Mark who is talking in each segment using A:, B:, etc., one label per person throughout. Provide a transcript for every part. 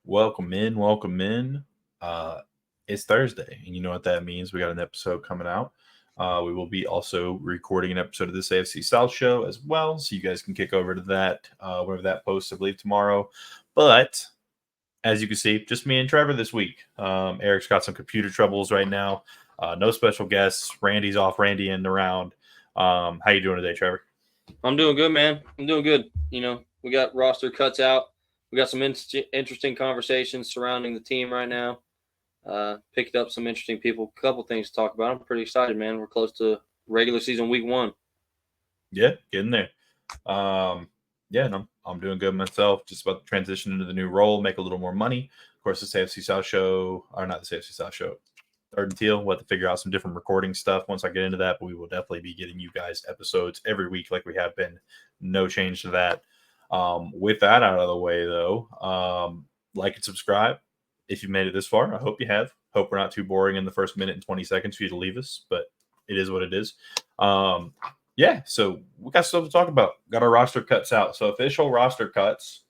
A: Welcome in, welcome in. It's Thursday, and you know what that means. We got an episode coming out. We will be also recording an episode of this AFC South show as well, so you guys can kick over to that whenever that posts, I believe, tomorrow. But as you can see, just me and Trevor this week. Eric's got some computer troubles right now. No special guests. Randy's off. Randy in the round. How you doing today, Trevor?
B: I'm doing good, man. I'm doing good. We got roster cuts out. We got some interesting conversations surrounding the team right now. Picked up some interesting people. A couple things to talk about. I'm pretty excited, man. We're close to regular season week 1.
A: Yeah, getting there. And I'm doing good myself. Just about to transition into the new role, make a little more money. Of course, this AFC South show, or not the AFC South show, Third and Teal. We'll have to figure out some different recording stuff once I get into that, but we will definitely be getting you guys episodes every week like we have been. No change to that. With that out of the way, though, like and subscribe if you made it this far. I hope you have. Hope we're not too boring in the first minute and 20 seconds for you to leave us, but it is what it is. So we got stuff to talk about. Got our roster cuts out. So official roster cuts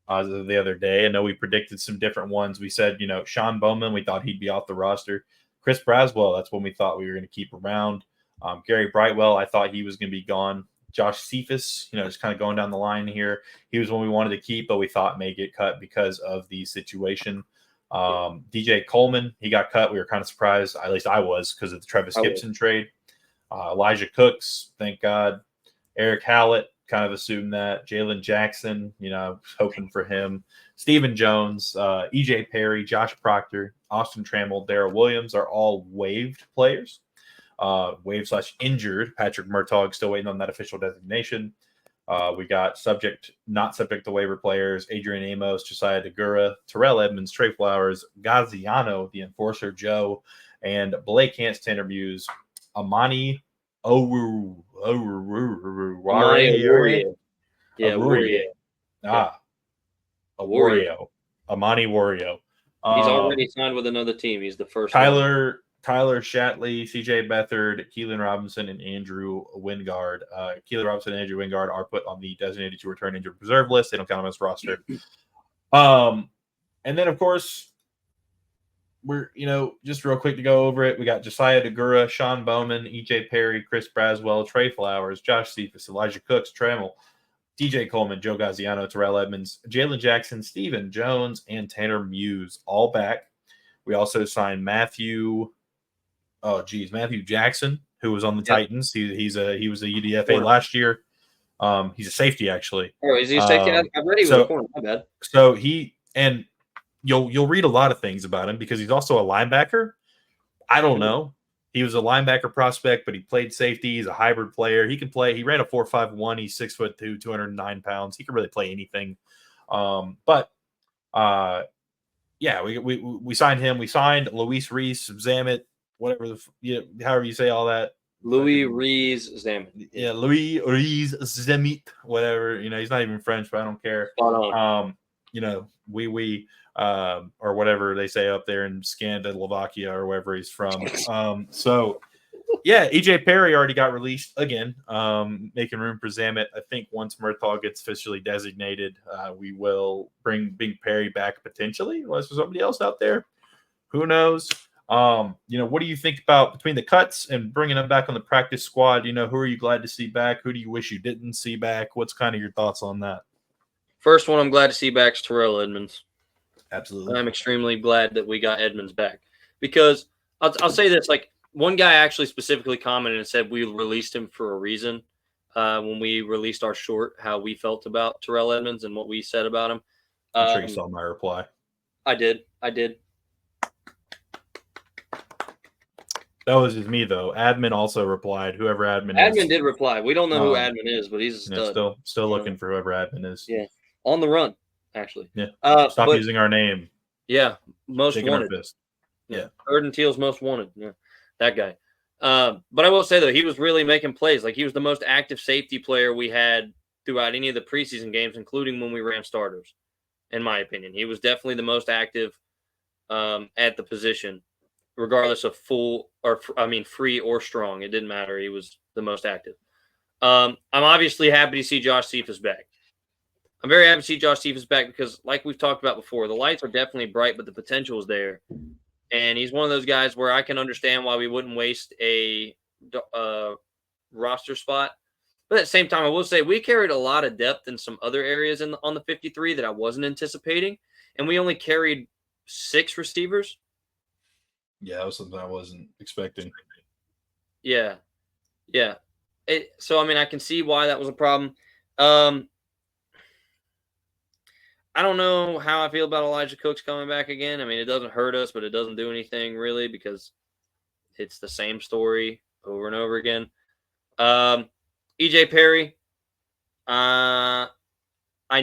A: the other day. I know we predicted some different ones. We said, Sean Bowman, we thought he'd be off the roster. Chris Braswell, that's one we thought we were going to keep around. Gary Brightwell, I thought he was going to be gone. Josh Cephas, just kind of going down the line here. He was one we wanted to keep, but we thought may get cut because of the situation. DJ Coleman, he got cut. We were kind of surprised. At least I was, because of the Travis Gibson trade. Elijah Cooks, thank God. Eric Hallett, kind of assumed that. Jalen Jackson, hoping for him. Stephen Jones, EJ Perry, Josh Proctor, Austin Trammell, Darrell Williams are all waived players. Waived/injured. Patrick Murtaugh still waiting on that official designation. We got not subject to waiver players: Adrian Amos, Josiah Degura, Terrell Edmonds, Trey Flowers, Gaziano, the enforcer Joe, and Blake Hance to interviews. Amani Oruwariye.
B: Yeah, Wario.
A: Wario. Amani Wario.
B: He's already signed with another team. He's the first
A: Tyler Shatley, CJ Beathard, Keelan Robinson, and Andrew Wingard. Keelan Robinson and Andrew Wingard are put on the designated to return injured reserve list. They don't count them as roster. And then, of course, we're, just real quick to go over it. We got Josiah Degura, Sean Bowman, EJ Perry, Chris Braswell, Trey Flowers, Josh Cephas, Elijah Cooks, Trammell, DJ Coleman, Joe Gaziano, Terrell Edmonds, Jalen Jackson, Stephen Jones, and Tanner Muse, all back. We also signed Matthew Jackson, who was on the Titans. He was a UDFA last year. He's a safety, actually.
B: Oh, is he a safety? I read he was a corner. My bad.
A: So you'll read a lot of things about him because he's also a linebacker. I don't know. He was a linebacker prospect, but he played safety. He's a hybrid player. He can play. He ran a 4.51. He's 6'2", 209 pounds. He can really play anything. We signed him. We signed Luis Reese Zamet, whatever however you say all that.
B: Louis Reese Zamet.
A: Yeah, Louis Reese Zamet, whatever. He's not even French, but I don't care. Or whatever they say up there in Scandinavia or wherever he's from. EJ Perry already got released again, making room for Zamet. I think once Murtaugh gets officially designated, we will bring Big Perry back potentially, unless there's somebody else out there. Who knows? What do you think about between the cuts and bringing them back on the practice squad? Who are you glad to see back? Who do you wish you didn't see back? What's kind of your thoughts on that?
B: First one I'm glad to see back is Terrell Edmonds.
A: Absolutely.
B: I'm extremely glad that we got Edmonds back because I'll say this, like one guy actually specifically commented and said we released him for a reason when we released our short, how we felt about Terrell Edmonds and what we said about him.
A: I'm sure you saw my reply.
B: I did.
A: That was just me, though. Admin also replied. Whoever admin is.
B: Admin did reply. We don't know who admin is, but he's a stud.
A: Still looking for whoever admin is.
B: Yeah. On the run, actually.
A: Yeah. Stop using our name.
B: Yeah. Most
A: Shaking
B: wanted.
A: Our fist. Yeah.
B: Third and Teal's most wanted. Yeah. That guy. But I will say, though, he was really making plays. Like, he was the most active safety player we had throughout any of the preseason games, including when we ran starters, in my opinion. He was definitely the most active at the position, regardless of free or strong. It didn't matter. He was the most active. I'm obviously happy to see Josh Cephas back. I'm very happy to see Josh Stephens back because, like we've talked about before, the lights are definitely bright, but the potential is there. And he's one of those guys where I can understand why we wouldn't waste a roster spot. But at the same time, I will say we carried a lot of depth in some other areas on the 53 that I wasn't anticipating. And we only carried 6 receivers.
A: Yeah, that was something I wasn't expecting.
B: Yeah. So, I mean, I can see why that was a problem. I don't know how I feel about Elijah Cooks coming back again. I mean, it doesn't hurt us, but it doesn't do anything really because it's the same story over and over again. EJ Perry, I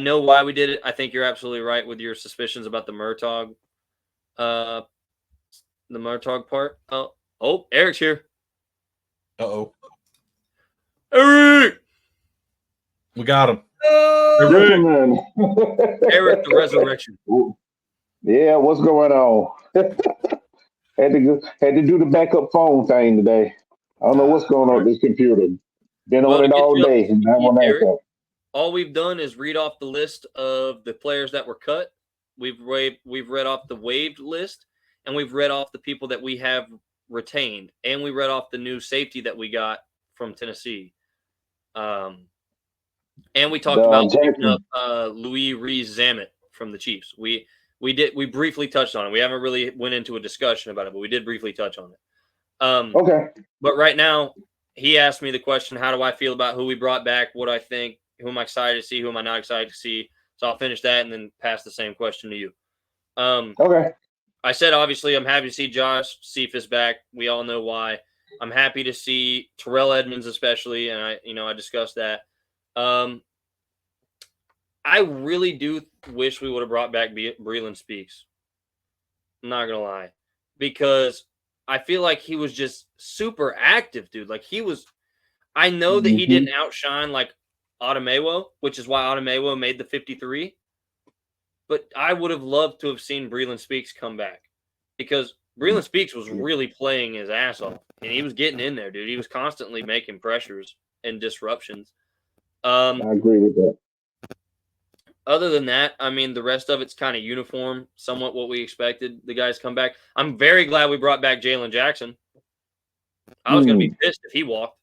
B: know why we did it. I think you're absolutely right with your suspicions about the Murtaugh part. Oh, Eric's here.
A: Uh-oh.
B: Eric!
A: We got him.
C: Gentlemen.
B: Eric the Resurrection.
C: Yeah, what's going on? had to do the backup phone thing today. I don't know what's going on with this computer. Been on it all day.
B: Eric, all we've done is read off the list of the players that were cut. We've read off the waived list, and we've read off the people that we have retained, and we read off the new safety that we got from Tennessee. And we talked about picking up Louis Rees-Zammit from the Chiefs. We briefly touched on it. We haven't really went into a discussion about it, but we did briefly touch on it.
C: Okay.
B: But right now, he asked me the question, how do I feel about who we brought back? What I think, who am I excited to see, who am I not excited to see? So I'll finish that and then pass the same question to you.
C: Okay.
B: I said, obviously, I'm happy to see Josh Cephas back. We all know why. I'm happy to see Terrell Edmonds, especially, and I discussed that. I really do wish we would have brought back Breland Speaks. I'm not gonna lie, because I feel like he was just super active, dude. Like he was. I know that he didn't outshine like Otomewo, which is why Otomewo made the 53. But I would have loved to have seen Breland Speaks come back because Breland Speaks was really playing his ass off, and he was getting in there, dude. He was constantly making pressures and disruptions.
C: I agree with that.
B: Other than that, I mean, the rest of it's kind of uniform, somewhat what we expected. The guys come back. I'm very glad we brought back Jalen Jackson. I was going to be pissed if he walked.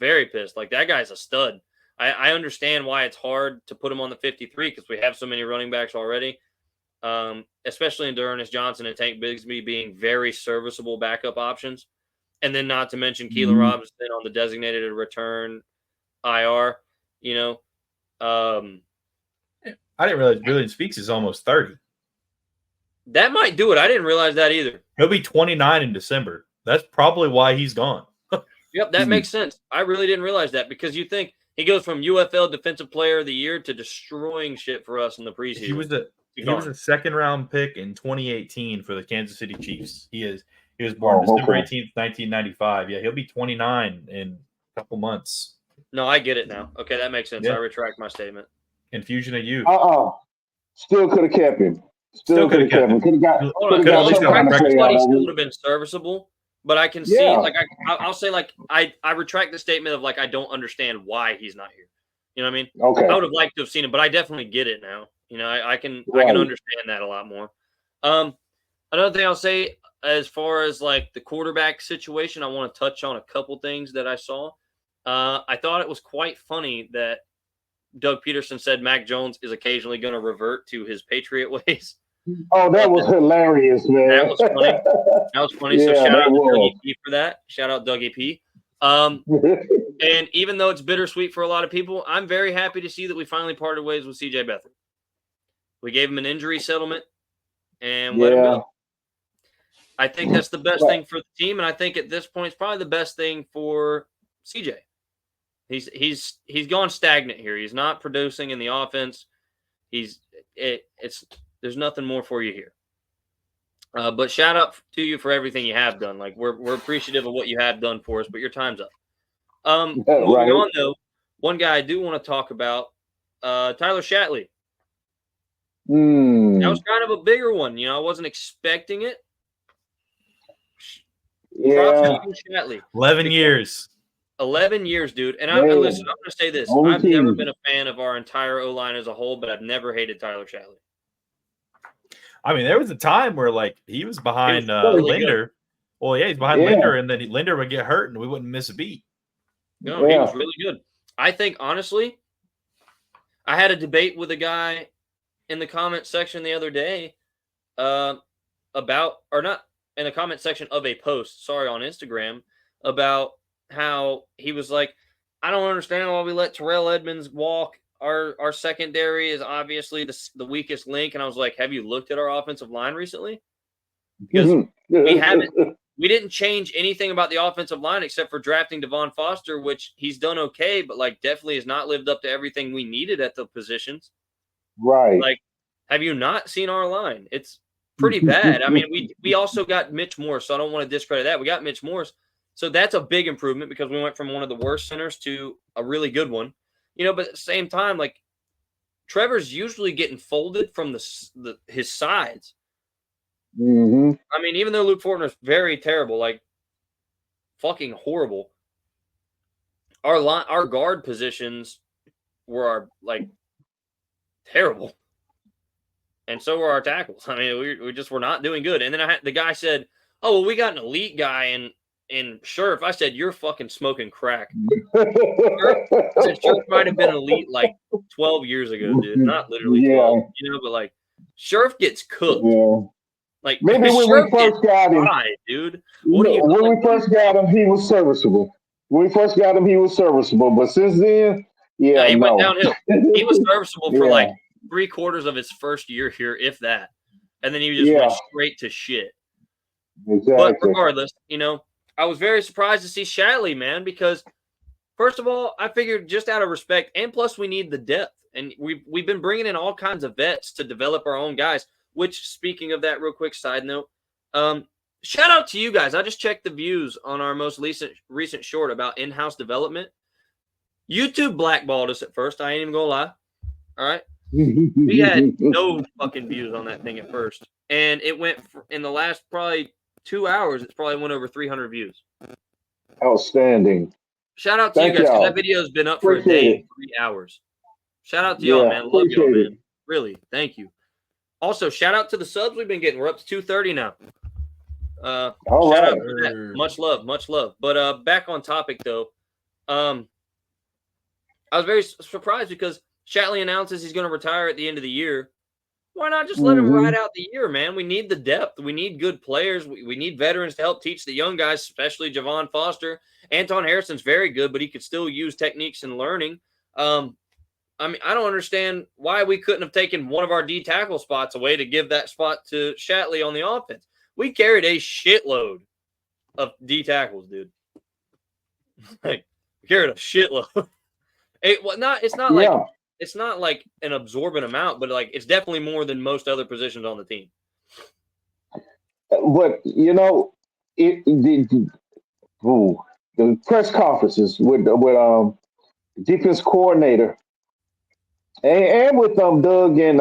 B: Very pissed. Like, that guy's a stud. I understand why it's hard to put him on the 53 because we have so many running backs already, especially in D'Ernest Johnson and Tank Bigsby being very serviceable backup options. And then not to mention Keelan Robinson on the designated return IR,
A: I didn't realize Breland Speaks is almost 30.
B: That might do it. I didn't realize that either.
A: He'll be 29 in December. That's probably why he's gone.
B: Yep, that makes sense. I really didn't realize that because you think he goes from UFL Defensive Player of the Year to destroying shit for us in the preseason.
A: He was a second-round pick in 2018 for the Kansas City Chiefs. He was born December 18th, 1995. Yeah, he'll be 29 in a couple months.
B: No, I get it now. Okay, that makes sense. Yeah. I retract my statement.
A: Infusion of youth.
C: Still could have kept him. Still could have kept him. Could have got.
B: He would have been serviceable. But I can see, I'll say, I retract the statement of, I don't understand why he's not here. You know what I mean?
C: Okay.
B: I would have liked to have seen him, but I definitely get it now. I can understand that a lot more. Another thing I'll say, as far as, the quarterback situation, I want to touch on a couple things that I saw. I thought it was quite funny that Doug Peterson said Mac Jones is occasionally going to revert to his Patriot ways.
C: Oh, that was hilarious, man.
B: That was funny. So shout out to Dougie P for that. Shout out Dougie P. And even though it's bittersweet for a lot of people, I'm very happy to see that we finally parted ways with CJ Beathard. We gave him an injury settlement and let him go. I think that's the best thing for the team, and I think at this point it's probably the best thing for CJ. He's gone stagnant here. He's not producing in the offense. There's nothing more for you here. But shout out to you for everything you have done. We're appreciative of what you have done for us, but your time's up. Moving on, though, one guy I do want to talk about, Tyler Shatley. That was kind of a bigger one. I wasn't expecting it.
C: Yeah.
A: 11 years.
B: 11 years, dude. And
C: Man,
B: listen, I'm going to say this.
C: only
B: I've never
C: team.
B: been a fan of our entire O-line as a whole, but I've never hated Tyler Shatley.
A: I mean, there was a time where like he was behind
B: really
A: Linder.
B: good.
A: Well, yeah, he's behind
C: Yeah.
A: Linder, and then Linder would get hurt, and we wouldn't miss a beat.
B: No, he was really good. I think, honestly, I had a debate with a guy in the comment section the other day about, or not in the comment section of a post, on Instagram, about how he was like, I don't understand why we let Terrell Edmonds walk. Our secondary is obviously the weakest link. And I was like, have you looked at our offensive line recently? Because we didn't change anything about the offensive line except for drafting Devon Foster, which he's done okay, but like definitely has not lived up to everything we needed at the positions.
C: Right.
B: Like, have you not seen our line? It's pretty bad. I mean, we also got Mitch Morse, so I don't want to discredit that. We got Mitch Morse. So that's a big improvement because we went from one of the worst centers to a really good one. But at the same time, like Trevor's usually getting folded from his sides.
C: Mm-hmm.
B: I mean, even though Luke Fortner's very terrible, like fucking horrible, our guard positions were terrible. And so were our tackles. I mean, we just were not doing good. And then the guy said, "Oh, well, we got an elite guy in Scherf." I said, "You're fucking smoking crack." I said, Scherf might have been elite like 12 years ago, dude. Not literally 12, but like Scherf gets cooked.
C: Yeah.
B: Like
C: maybe when we first got him,
B: dude.
C: when we first got him, he was serviceable. When we first got him, he was serviceable. But since then, he
B: went downhill. He was serviceable for like 3/4 of his first year here, if that. And then he just went straight to shit.
C: Exactly.
B: But regardless, I was very surprised to see Shatley, man, because first of all, I figured just out of respect, and plus we need the depth. And we've been bringing in all kinds of vets to develop our own guys, which, speaking of that, real quick side note, shout out to you guys. I just checked the views on our most recent short about in-house development. YouTube blackballed us at first. I ain't even going to lie. All right. We had no fucking views on that thing at first. And it went in the last probably 2 hours, it's probably went over 300 views.
C: Outstanding.
B: Shout out to you guys, because that video has been up for a day and 3 hours. Shout out to y'all, man. Love y'all, man. Really. Thank you. Also, shout out to the subs we've been getting. We're up to 230 now. Shout out to that. Much love, much love. But back on topic, though. I was very surprised because Shatley announces he's going to retire at the end of the year. Why not just let him ride out the year, man? We need the depth. We need good players. We need veterans to help teach the young guys, especially Javon Foster. Anton Harrison's very good, but he could still use techniques and learning. I mean, I don't understand why we couldn't have taken one of our D tackle spots away to give that spot to Shatley on the offense. We carried a shitload of D tackles, dude. Like, we carried a shitload. It's not like an absorbent amount, but like it's definitely more than most other positions on the team.
C: But the press conferences with defense coordinator and with Doug and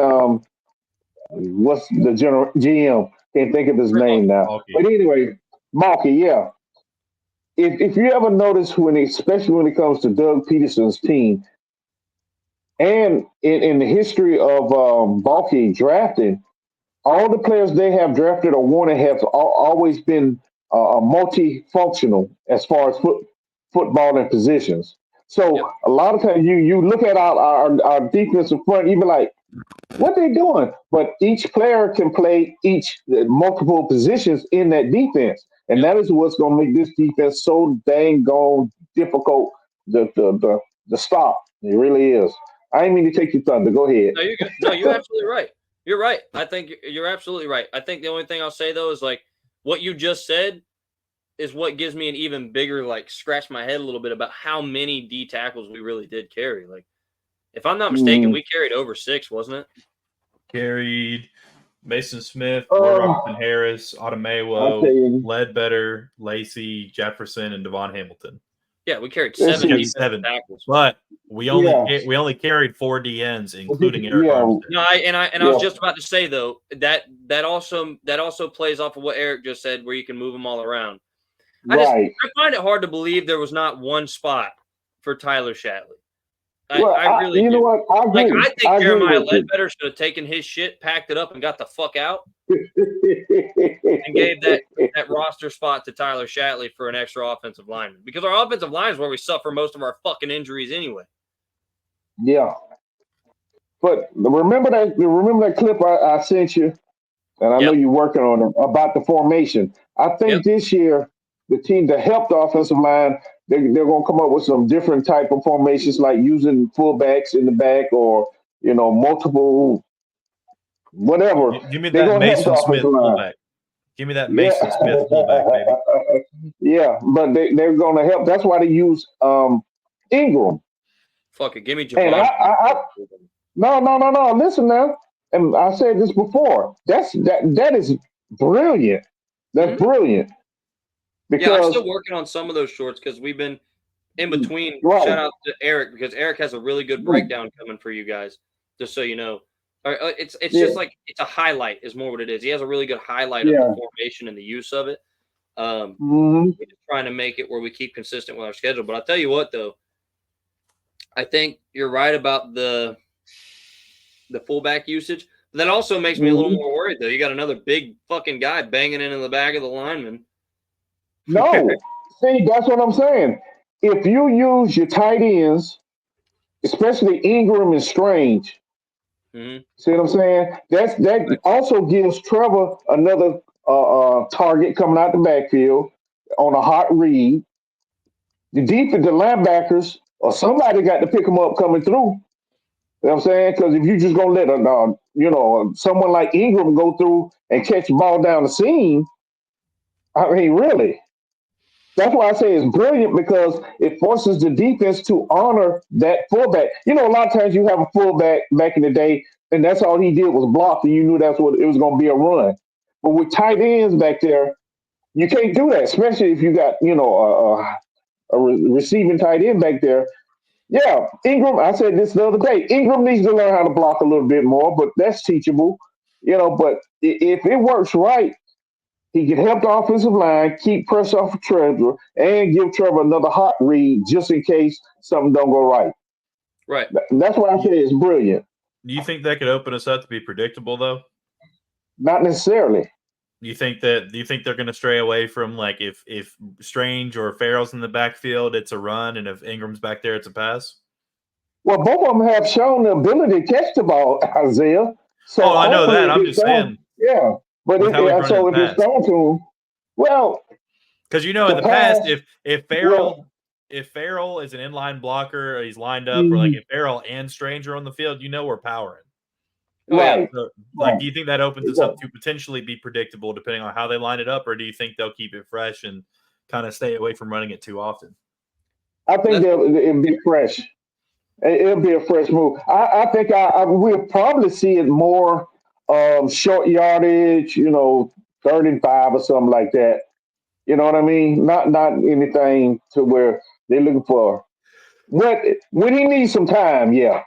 C: what's the general GM? Can't think of his name now.
A: Baalkes.
C: But anyway, Baalkes, yeah. If you ever notice especially when it comes to Doug Peterson's team, and in the history of Baalkes drafting, all the players they have drafted or wanted have always been multifunctional as far as football and positions. So a lot of times you look at our defensive front, you be like, what they doing? But each player can play multiple positions in that defense. And that is what's going to make this defense so dang gone difficult to stop. It really is. I didn't mean to take your thunder. Go ahead.
B: No, you're good. No, you're absolutely right. You're right. I think you're absolutely right. I think the only thing I'll say, though, is like what you just said is what gives me an even bigger, like, scratch my head a little bit about how many D tackles we really did carry. Like, if I'm not mistaken, we carried over 6, wasn't it?
A: Carried Mason Smith, Robinson Harris, Otomewo, Ledbetter, Lacey, Jefferson, and Devon Hamilton.
B: Yeah, we carried 7 tackles.
A: But we only carried 4 DNs, including Eric Armstead.
B: No, I was just about to say though that also plays off of what Eric just said, where you can move them all around.
C: Right.
B: I find it hard to believe there was not one spot for Tyler Shatley.
C: I
B: really
C: you
B: do.
C: know what? I agree.
B: Like, I think Jeremiah
C: with you.
B: Ledbetter should have taken his shit, packed it up, and got the fuck out, and gave that roster spot to Tyler Shatley for an extra offensive lineman. Because our offensive line is where we suffer most of our fucking injuries anyway.
C: Yeah. But remember that clip I sent you, and I know you're working on it, about the formation. I think this year the team to help the offensive line, they're going to come up with some different type of formations, like using fullbacks in the back, or multiple whatever.
A: Give me
C: They're
A: that
C: going to help the
A: Mason Smith
C: offensive line.
A: fullback. Give me that Mason Smith fullback, baby.
C: Yeah, but they're going to help. That's why they use Ingram.
B: Fuck it, give me Javon.
C: And no. Listen now, and I said this before. That is brilliant. That's brilliant. Because
B: I'm still working on some of those shorts because we've been in between.
C: Right.
B: Shout out to Eric, because Eric has a really good breakdown coming for you guys. Just so you know, it's just like, it's a highlight is more what it is. He has a really good highlight of the formation and the use of it. We're just trying to make it where we keep consistent with our schedule. But I'll tell you what, though, I think you're right about the fullback usage. But that also makes me a little more worried, though. You got another big fucking guy banging in the back of the lineman.
C: No, see, that's what I'm saying. If you use your tight ends, especially Ingram and Strange, see what I'm saying? That also gives Trevor another target coming out the backfield on a hot read. The defensive linebackers, or somebody got to pick them up coming through. You know what I'm saying? Because if you just gonna let someone like Ingram go through and catch the ball down the seam, I mean, really. That's why I say it's brilliant, because it forces the defense to honor that fullback. A lot of times you have a fullback back in the day, and that's all he did was block, and you knew that's what it was going to be, a run. But with tight ends back there, you can't do that, especially if you got a receiving tight end back there. Yeah, Ingram. I said this the other day. Ingram needs to learn how to block a little bit more, but that's teachable. But if it works right, he can help the offensive line, keep pressure off of Trevor, and give Trevor another hot read just in case something don't go right.
B: Right.
C: That's why I say it's brilliant.
A: Do you think that could open us up to be predictable, though?
C: Not necessarily.
A: Do you think they're going to stray away from, like, if Strange or Farrell's in the backfield, it's a run, and if Ingram's back there, it's a pass?
C: Well, both of them have shown the ability to catch the ball, Isaiah. So
A: I know that. I'm just saying.
C: Yeah. But if it's thrown to him, well,
A: because in the past, if Farrell is an inline blocker, or he's lined up, or like if Farrell and Strange are on the field, we're powering.
C: Right.
A: So, like, do you think that opens us up to potentially be predictable depending on how they line it up, or do you think they'll keep it fresh and kind of stay away from running it too often?
C: I think it'll be fresh. It'll be a fresh move. I think we'll probably see it more short yardage, 3rd and 5 or something like that. You know what I mean? Not anything to where they're looking for when he needs some time, yeah.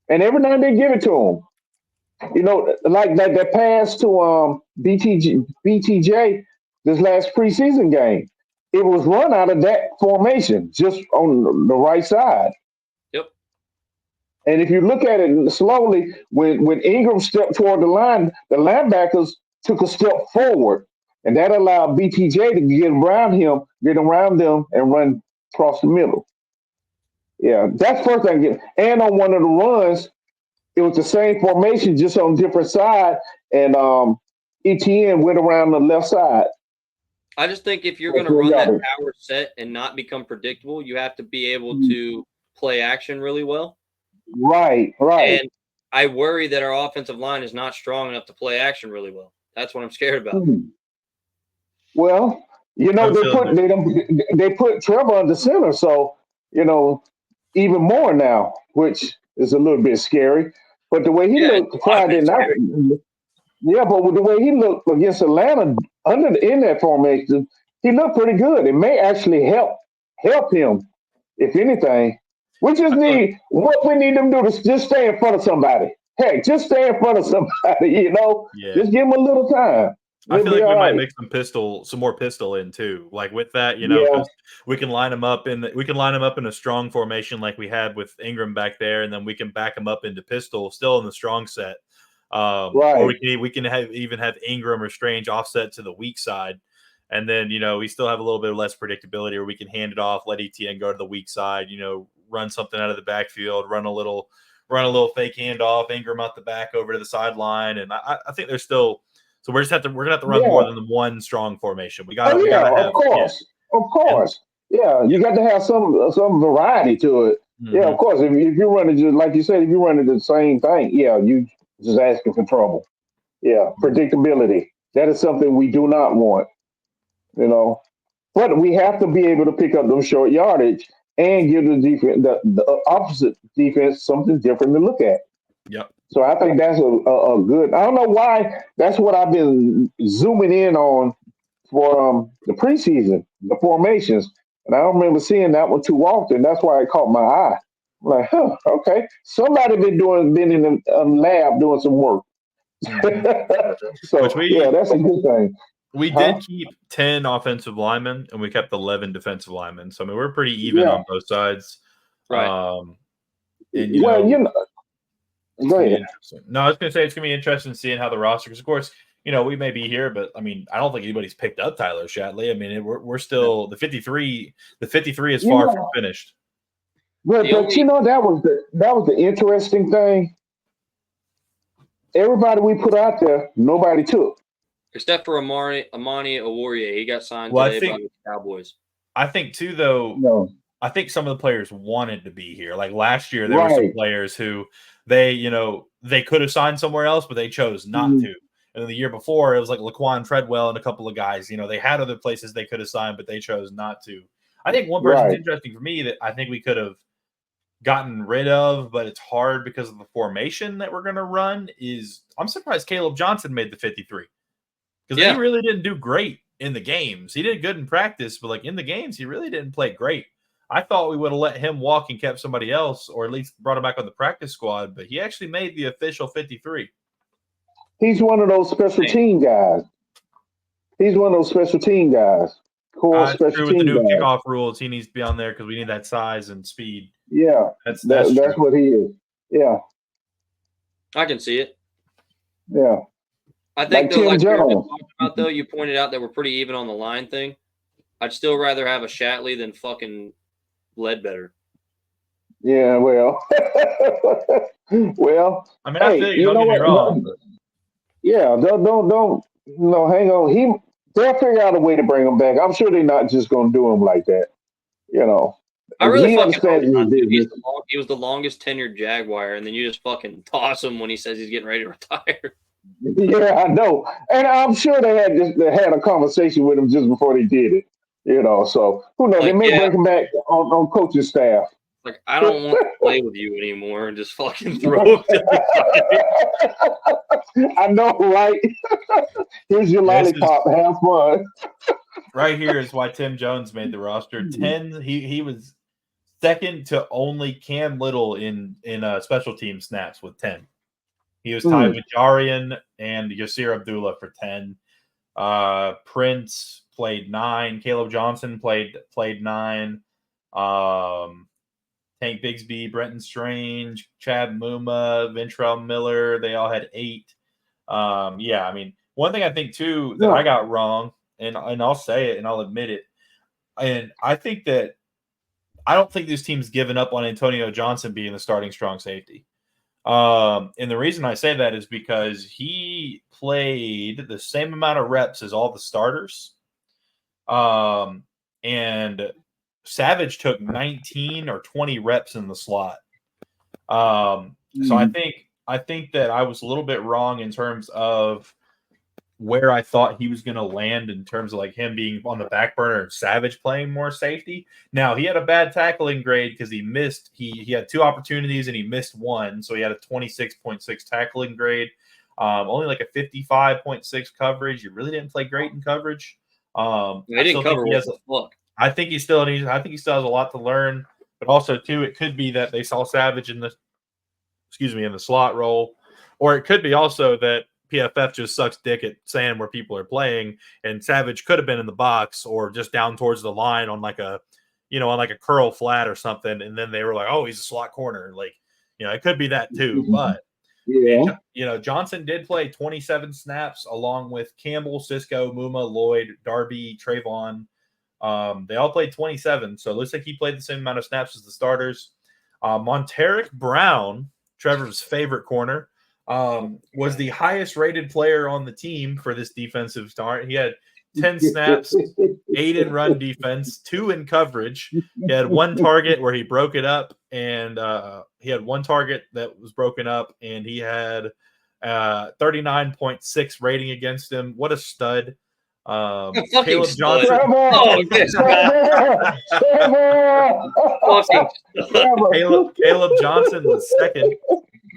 C: And every now and then give it to him. Like that pass to BTJ this last preseason game. It was run out of that formation, just on the right side.
B: Yep.
C: And if you look at it slowly, when Ingram stepped toward the line, the linebackers took a step forward, and that allowed BTJ to get around them, and run across the middle. Yeah, that's the first thing. And on one of the runs, it was the same formation, just on a different side, and ETN went around the left side.
B: I just think if you're going to run that power set and not become predictable, you have to be able to play action really well.
C: Right.
B: And I worry that our offensive line is not strong enough to play action really well. That's what I'm scared about.
C: Well, they put Trevor under center, so even more now, which is a little bit scary. But the way he looked Friday night, but with the way he looked against Atlanta in that formation, he looked pretty good. It may actually help him, if anything. We just need what we need them to do is just stay in front of somebody. Heck, just stay in front of somebody.
A: Yeah.
C: Just give them a little time.
A: I
C: We'll
A: feel
C: be
A: like we
C: all
A: might
C: right.
A: mix some more pistol in too. Like with that,
C: Yeah,
A: because we can line them up in a strong formation like we had with Ingram back there, and then we can back them up into pistol, still in the strong set. Or
C: right.
A: we can even have Ingram or Strange offset to the weak side, and then we still have a little bit less predictability, or we can hand it off, let ETN go to the weak side, run something out of the backfield, run a little fake handoff, Ingram out the back over to the sideline, and I think there's still. So we're gonna have to run more
C: Yeah.
A: than the one strong formation. We
C: Oh
A: gotta
C: yeah, of
A: have
C: course, of
A: and
C: course. Yeah, you got to have some variety to it. Yeah,
A: mhm,
C: of course. If you're running just like you said, if you're running the same thing, yeah, you just asking for trouble. Yeah,
A: mhm.
C: predictability. That is something we do not want. You know, but we have to be able to pick up those short yardage and give the defense, the opposite defense, something different to look at.
A: Yep.
C: So I think that's a good. I don't know why. That's what I've been zooming in on for the preseason, the formations. And I don't remember seeing that one too often. That's why it caught my eye. I'm like, huh, okay. Somebody been in a lab doing some work.
A: Mhm. Which
C: So yeah, that's a good thing.
A: we
C: Huh?
A: did keep 10 offensive linemen and we kept 11 defensive linemen. So I mean we're pretty even
C: Yeah.
A: on both sides.
B: Right.
A: And
C: Well,
A: it's
C: go
A: gonna be
C: ahead.
A: interesting. No, I was gonna say it's gonna be interesting seeing how the roster. Because of course, we may be here, but I mean, I don't think anybody's picked up Tyler Shatley. I mean, we're still the 53. The 53 is
C: You
A: far from
C: know,
A: finished.
C: but
B: The only
C: that was the interesting thing. Everybody we put out there, nobody took.
B: except for Amani Awarye, he got signed
A: Well,
B: today by the Cowboys.
A: I think too, though.
C: No.
A: I think some of the players wanted to be here. Like last year, there were some
C: Right.
A: players who they could have signed somewhere else, but they chose not
C: Mhm.
A: to. And then the year before, it was like Laquan Treadwell and a couple of guys. They had other places they could have signed, but they chose not to. I think one person's
C: Right.
A: interesting for me that I think we could have gotten rid of, but it's hard because of the formation that we're going to run. I'm surprised Caleb Johnson made the 53 because he
B: Yeah.
A: really didn't do great in the games. He did good in practice, but like in the games, he really didn't play great. I thought we would have let him walk and kept somebody else, or at least brought him back on the practice squad, but he actually made the official 53.
C: He's one of those special
B: Same.
C: team guys. He's one of those special team guys. Core
A: It's
C: special
A: true with the
C: team
A: new
C: guys.
A: kickoff rules. He needs to be on there because we need that size and speed.
C: Yeah.
A: That's true.
C: That's what he is. Yeah.
B: I can see it.
C: Yeah.
B: I think
C: Like
B: though,
C: Tim
B: like we were just
C: Jones.
B: talking about though, you pointed out that we're pretty even on the line thing. I'd still rather have a Shatley than fucking Ledbetter.
C: Yeah, well. Well,
A: I mean, I
C: hey,
A: feel you.
C: you
A: Don't
C: know
A: get me
C: what?
A: wrong, but
C: Yeah, don't no, hang on. They'll figure out a way to bring him back. I'm sure they're not just gonna do him like that. You know.
B: I really
C: He
B: fucking hope
C: understands his
B: not. Dude.
C: business.
B: He was the longest tenured Jaguar, and then you just fucking toss him when he says he's getting ready to retire.
C: Yeah, I know. And I'm sure they had a conversation with him just before they did it. So who knows? They
B: Like,
C: may
B: yeah,
C: bring him back on coaching staff.
B: like I don't want to play with you anymore, and just fucking throw him to the side.
C: I know, right? Here's your
A: this is
C: lollipop. Have fun.
A: right here is why Tim Jones made the roster. 10. He was second to only Cam Little in special team snaps with 10. He was tied
C: Mm,
A: with Jarian and Yasir Abdullah for 10. Prince played 9. Caleb Johnson played 9. Tank Bigsby, Brenton Strange, Chad Muma, Ventrell Miller, they all had 8. Yeah, I mean, one thing I think too that I
C: no.
A: got wrong, and I'll say it and I'll admit it, and I think that I don't think this team's given up on Antonio Johnson being the starting strong safety. And the reason I say that is because he played the same amount of reps as all the starters. And Savage took 19 or 20 reps in the slot. So
C: Mm,
A: I think that I was a little bit wrong in terms of where I thought he was going to land in terms of like him being on the back burner and Savage playing more safety. Now he had a bad tackling grade because he missed. He had 2 opportunities and he missed 1, so he had a 26.6 tackling grade. Only like a 55.6 coverage. You really didn't play great in coverage.
B: They
A: I
B: didn't
A: still think
B: cover
A: he
B: what
A: has.
B: the fuck.
A: I think he still needs. I think he still has a lot to learn. But also too, it could be that they saw Savage in the slot role, or it could be also that PFF just sucks dick at saying where people are playing, and Savage could have been in the box or just down towards the line on like a, on like a curl flat or something, and then they were like, oh, he's a slot corner. Like, it could be that too. But Johnson did play 27 snaps along with Campbell, Cisco, Muma, Lloyd, Darby, Trayvon. They all played 27, so it looks like he played the same amount of snaps as the starters. Monteric Brown, Trevor's favorite corner, was the highest rated player on the team for this defensive start. He had 10 snaps, 8 in run defense, 2 in coverage. He had 1 target where he broke it up, and he had 1 target that was broken up, and he had 39.6 rating against him. What a stud. Caleb Johnson. Caleb Johnson was second.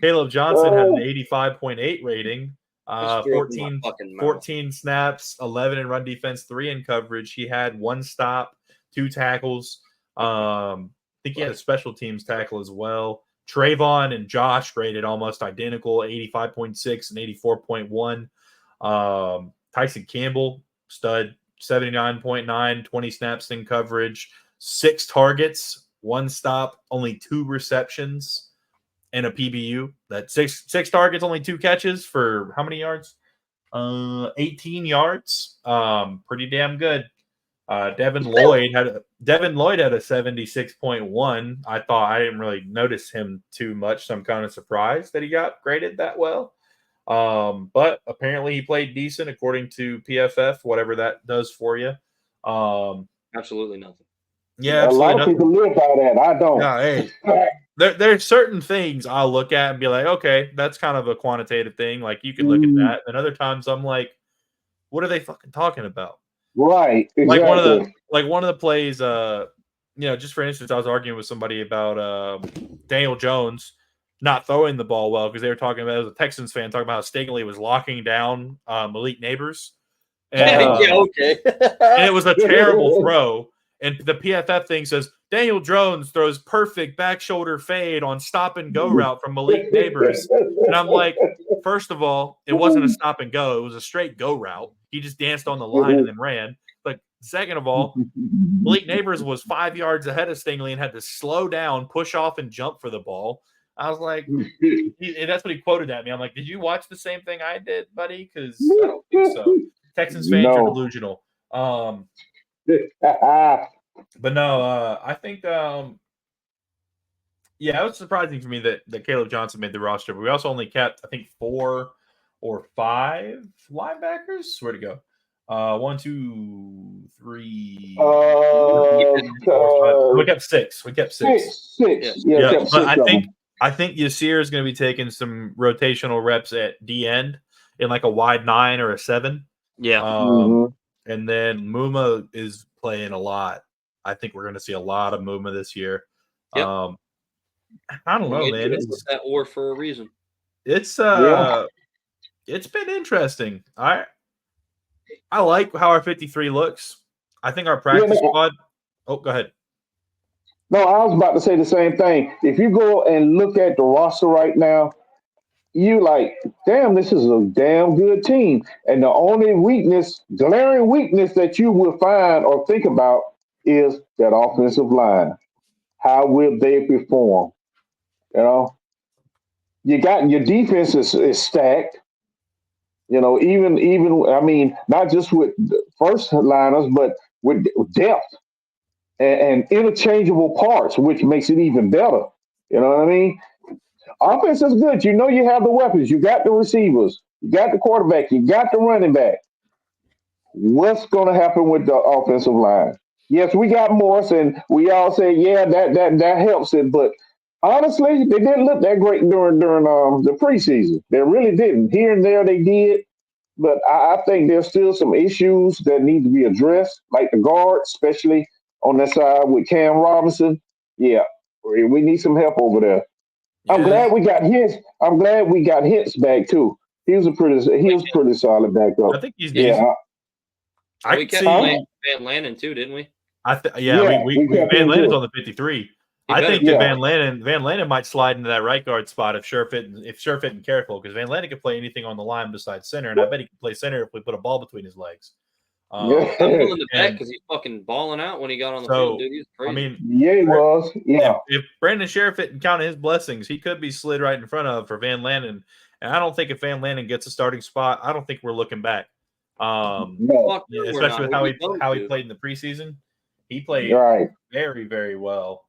A: Caleb Johnson had an 85.8 rating. 14 snaps, 11 in run defense, 3 in coverage. He had 1 stop, 2 tackles. I think he had a special teams tackle as well. Trayvon and Josh rated almost identical, 85.6 and 84.1. Tyson Campbell, stud, 79.9, 20 snaps in coverage, 6 targets, 1 stop, only 2 receptions, and a PBU. That six targets, only 2 catches for how many yards? 18 yards. Pretty damn good. Devin Lloyd had a 76.1. I didn't really notice him too much, so I'm kind of surprised that he got graded that well. But apparently he played decent according to PFF, whatever that does for you.
B: Absolutely nothing.
A: Yeah,
C: absolutely a lot of people live by that. I don't.
A: Yeah, hey. There's certain things I'll look at and be like, okay, that's kind of a quantitative thing. Like, you can look at that. And other times I'm like, what are they fucking talking about?
C: Right. Exactly.
A: Like one of the plays, just for instance, I was arguing with somebody about Daniel Jones not throwing the ball well because they were talking about, as a Texans fan, talking about how Stingley was locking down Malik Neighbors. And,
B: okay.
A: And it was a terrible throw. And the PFF thing says Daniel Jones throws perfect back shoulder fade on stop and go route from Malik Neighbors. And I'm like, first of all, it wasn't a stop and go. It was a straight go route. He just danced on the line and then ran. But second of all, Malik Neighbors was 5 yards ahead of Stingley and had to slow down, push off, and jump for the ball. I was like, and that's what he quoted at me. I'm like, did you watch the same thing I did, buddy? Because I don't think so. Texans fans are delusional. But no, I think, it was surprising for me that Caleb Johnson made the roster. But we also only kept, I think, 4 or 5 linebackers. Where'd it go? 1, 2, 3. 4, 5. We kept 6.
C: Six.
A: Yeah, but I think Yasir is going to be taking some rotational reps at D end in like a wide 9 or a 7.
B: Yeah.
A: And then Muma is playing a lot. I think we're going to see a lot of Muma this year.
B: Yep.
A: I don't know, man.
B: It's that or for a reason.
A: It's it's been interesting. I like how our 53 looks. I think our practice squad. Oh, go ahead.
C: No, I was about to say the same thing. If you go and look at the roster right now, you like, damn, this is a damn good team. And the only glaring weakness that you will find or think about is that offensive line. How will they perform? You got your defense is stacked. Even I mean, not just with first liners, but with depth and interchangeable parts, which makes it even better. You know what I mean? Offense is good. You have the weapons. You got the receivers. You got the quarterback. You got the running back. What's going to happen with the offensive line? Yes, we got Morse, and we all say, yeah, that helps it. But honestly, they didn't look that great during the preseason. They really didn't. Here and there they did. But I think there's still some issues that need to be addressed, like the guard, especially on that side with Cam Robinson. Yeah, we need some help over there. Yeah. I'm glad we got Hicks back too. He was pretty solid back up.
A: I think he's decent.
B: We kept Van Lanen too, didn't we?
A: We Van Lanen's on the 53. I think
C: Yeah.
A: that Van Lanen might slide into that right guard spot if Sherfitt and careful, because Van Lanen can play anything on the line besides center, and I bet he can play center if we put a ball between his legs.
C: Yeah.
B: I'm willing to bet because he's fucking balling out when he got on the field, dude. He's crazy.
A: I mean,
C: Yeah, he was. Yeah.
A: if Brandon Sherfitt can count his blessings, he could be slid right in front of for Van Lanen. And I don't think if Van Lanen gets a starting spot, I don't think we're looking back.
C: No.
A: Especially with how he played in the preseason. He played
C: Right.
A: very, very well.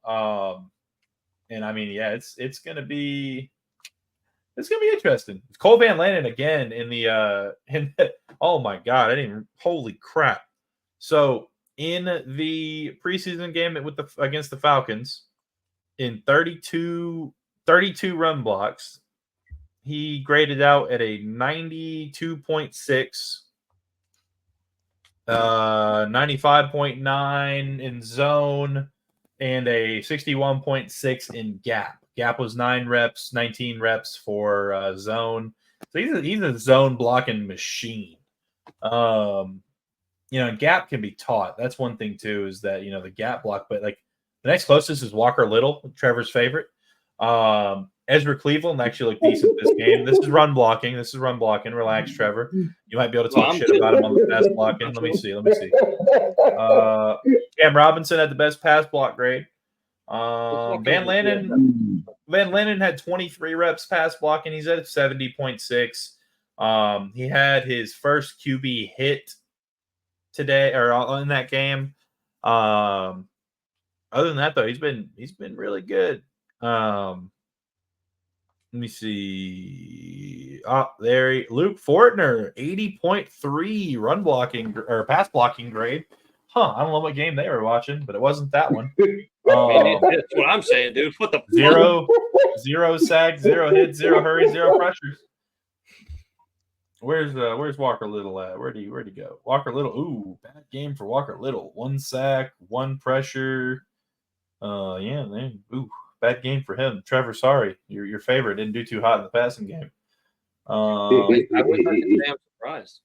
A: And I mean, yeah, it's gonna be interesting. Cole Van Lanen again in the oh my god, holy crap. So in the preseason game against the Falcons, in 32 run blocks, he graded out at a 92.6, 95.9 in zone, and a 61.6 in gap. Gap was 9 reps, 19 reps for zone. So he's a zone blocking machine. Gap can be taught. That's one thing too, is that the gap block. But like the next closest is Walker Little, Trevor's favorite. Ezra Cleveland actually looked decent this game. This is run blocking. Relax, Trevor. You might be able to talk shit about him on the pass blocking. Let me see. Cam Robinson had the best pass block grade. Van Lanen had 23 reps pass blocking. He's at 70.6. He had his first QB hit today or in that game. Other than that, though, he's been really good. Let me see. Luke Fortner, 80.3 run blocking or pass blocking grade. I don't know what game they were watching, but it wasn't that one.
B: That's what I'm saying, dude. What the
A: zero sacks, 0 hits, 0 hurries, 0 pressures. Where's Walker Little at? Where'd he go? Walker Little. Ooh, bad game for Walker Little. 1 sack, 1 pressure. Bad game for him. Trevor, sorry. Your favorite didn't do too hot in the passing game.
B: I wouldn't have to say I'm surprised.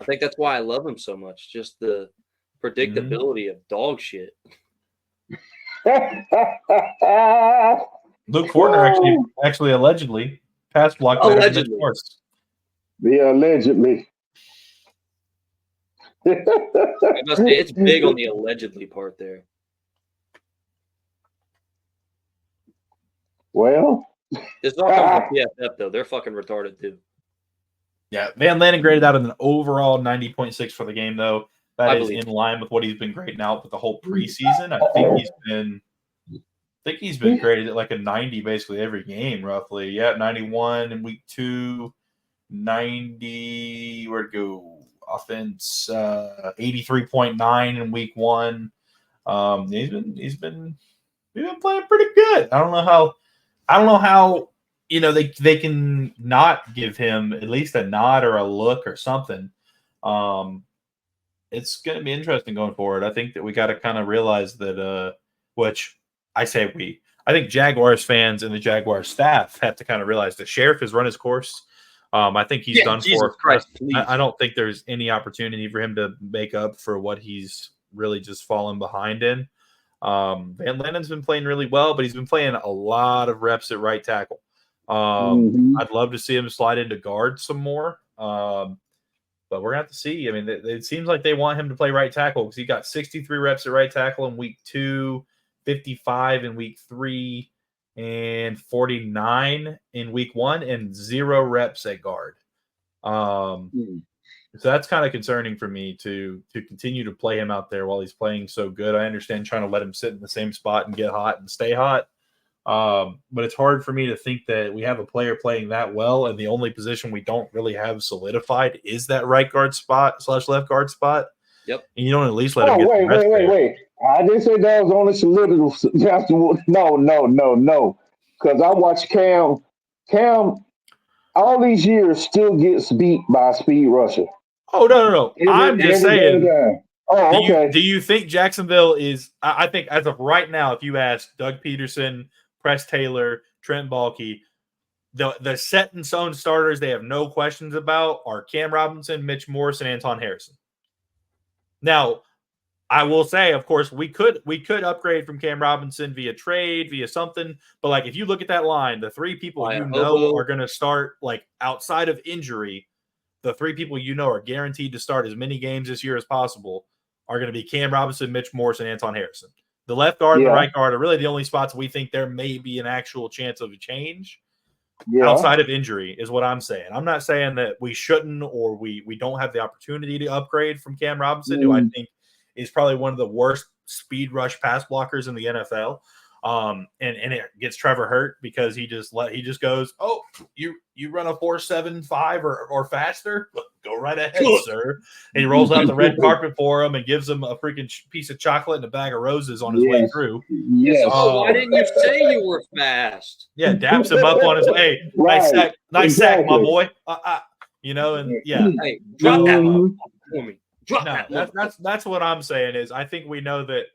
B: I think that's why I love him so much. Just the predictability of dog shit.
A: Luke Fortner actually allegedly pass blocked
B: allegedly.
C: Yeah, allegedly.
B: I must say it's big on the allegedly part there.
C: Well,
B: this all comes from PFF though. They're fucking retarded too.
A: Yeah, Van Lanen graded out an overall 90.6 for the game, though. That is in line with what he's been grading out with the whole preseason. I think he's been graded at like a 90 basically every game, roughly. Yeah, 91 in week 2, 90. Where'd it go? Offense 83.9 in week 1. He's been playing pretty good. I don't know how they can not give him at least a nod or a look or something. It's going to be interesting going forward. I think that we got to kind of realize that, which I say I think Jaguars fans and the Jaguars staff have to kind of realize the Sheriff has run his course. I think he's done
B: Jesus
A: for.
B: Christ,
A: I don't think there's any opportunity for him to make up for what he's really just fallen behind in. Van Lanen's been playing really well, but he's been playing a lot of reps at right tackle. I'd love to see him slide into guard some more. But we're going to have to see. I mean, it seems like they want him to play right tackle because he got 63 reps at right tackle in week 2, 55 in week 3, and 49 in week 1, and 0 reps at guard. So that's kind of concerning for me to continue to play him out there while he's playing so good. I understand trying to let him sit in the same spot and get hot and stay hot. But it's hard for me to think that we have a player playing that well, and the only position we don't really have solidified is that right guard spot / left guard spot.
B: Yep.
A: And you don't at least let him get
C: wait. I didn't say that was only solidified. No. Because I watched Cam all these years still gets beat by a speed rusher.
A: Oh, no. I'm just saying.
C: Oh, okay.
A: Do you think Jacksonville is – I think as of right now, if you ask Doug Peterson, Press Taylor, Trent Baalke, the set-in-stone starters they have no questions about are Cam Robinson, Mitch Morris, and Anton Harrison. Now, I will say, of course, we could upgrade from Cam Robinson via trade, via something. But like, if you look at that line, the three people
B: By
A: you
B: a
A: know
B: hobo.
A: are going to start, like outside of injury, the three people you know are guaranteed to start as many games this year as possible are going to be Cam Robinson, Mitch Morse, and Anton Harrison. The left guard and the right guard are really the only spots we think there may be an actual chance of a change. Outside of injury is what I'm saying. I'm not saying that we shouldn't or we don't have the opportunity to upgrade from Cam Robinson, who I think is probably one of the worst speed rush pass blockers in the NFL. And it gets Trevor hurt because he just goes, oh, you run a 4.75 or faster, go right ahead, sir. And he rolls out the red carpet for him and gives him a freaking piece of chocolate and a bag of roses on his way through.
C: Yes.
B: Why didn't you say you were fast?
A: Yeah, daps him up on his way. Hey, nice sack, my boy. You know, and yeah,
B: hey, drop that for me.
A: That's what I'm saying is I think we know that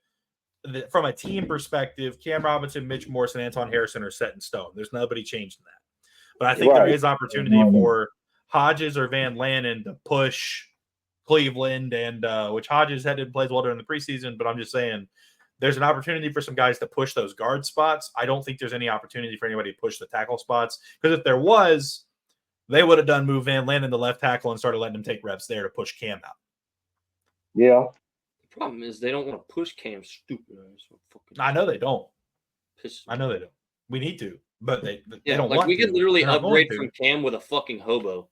A: from a team perspective, Cam Robinson, Mitch Morse, and Anton Harrison are set in stone. There's nobody changing that. But I think there is opportunity for Hodges or Van Lanen to push Cleveland, and which Hodges didn't play well during the preseason. But I'm just saying there's an opportunity for some guys to push those guard spots. I don't think there's any opportunity for anybody to push the tackle spots, because if there was, they would have move Van Lanen to left tackle and started letting him take reps there to push Cam out.
C: Yeah.
B: The problem is they don't want to push Cam stupid.
A: I know they don't. I know they don't. We need to, but they don't
B: like
A: want
B: we
A: to.
B: could literally upgrade from Cam with a fucking hobo.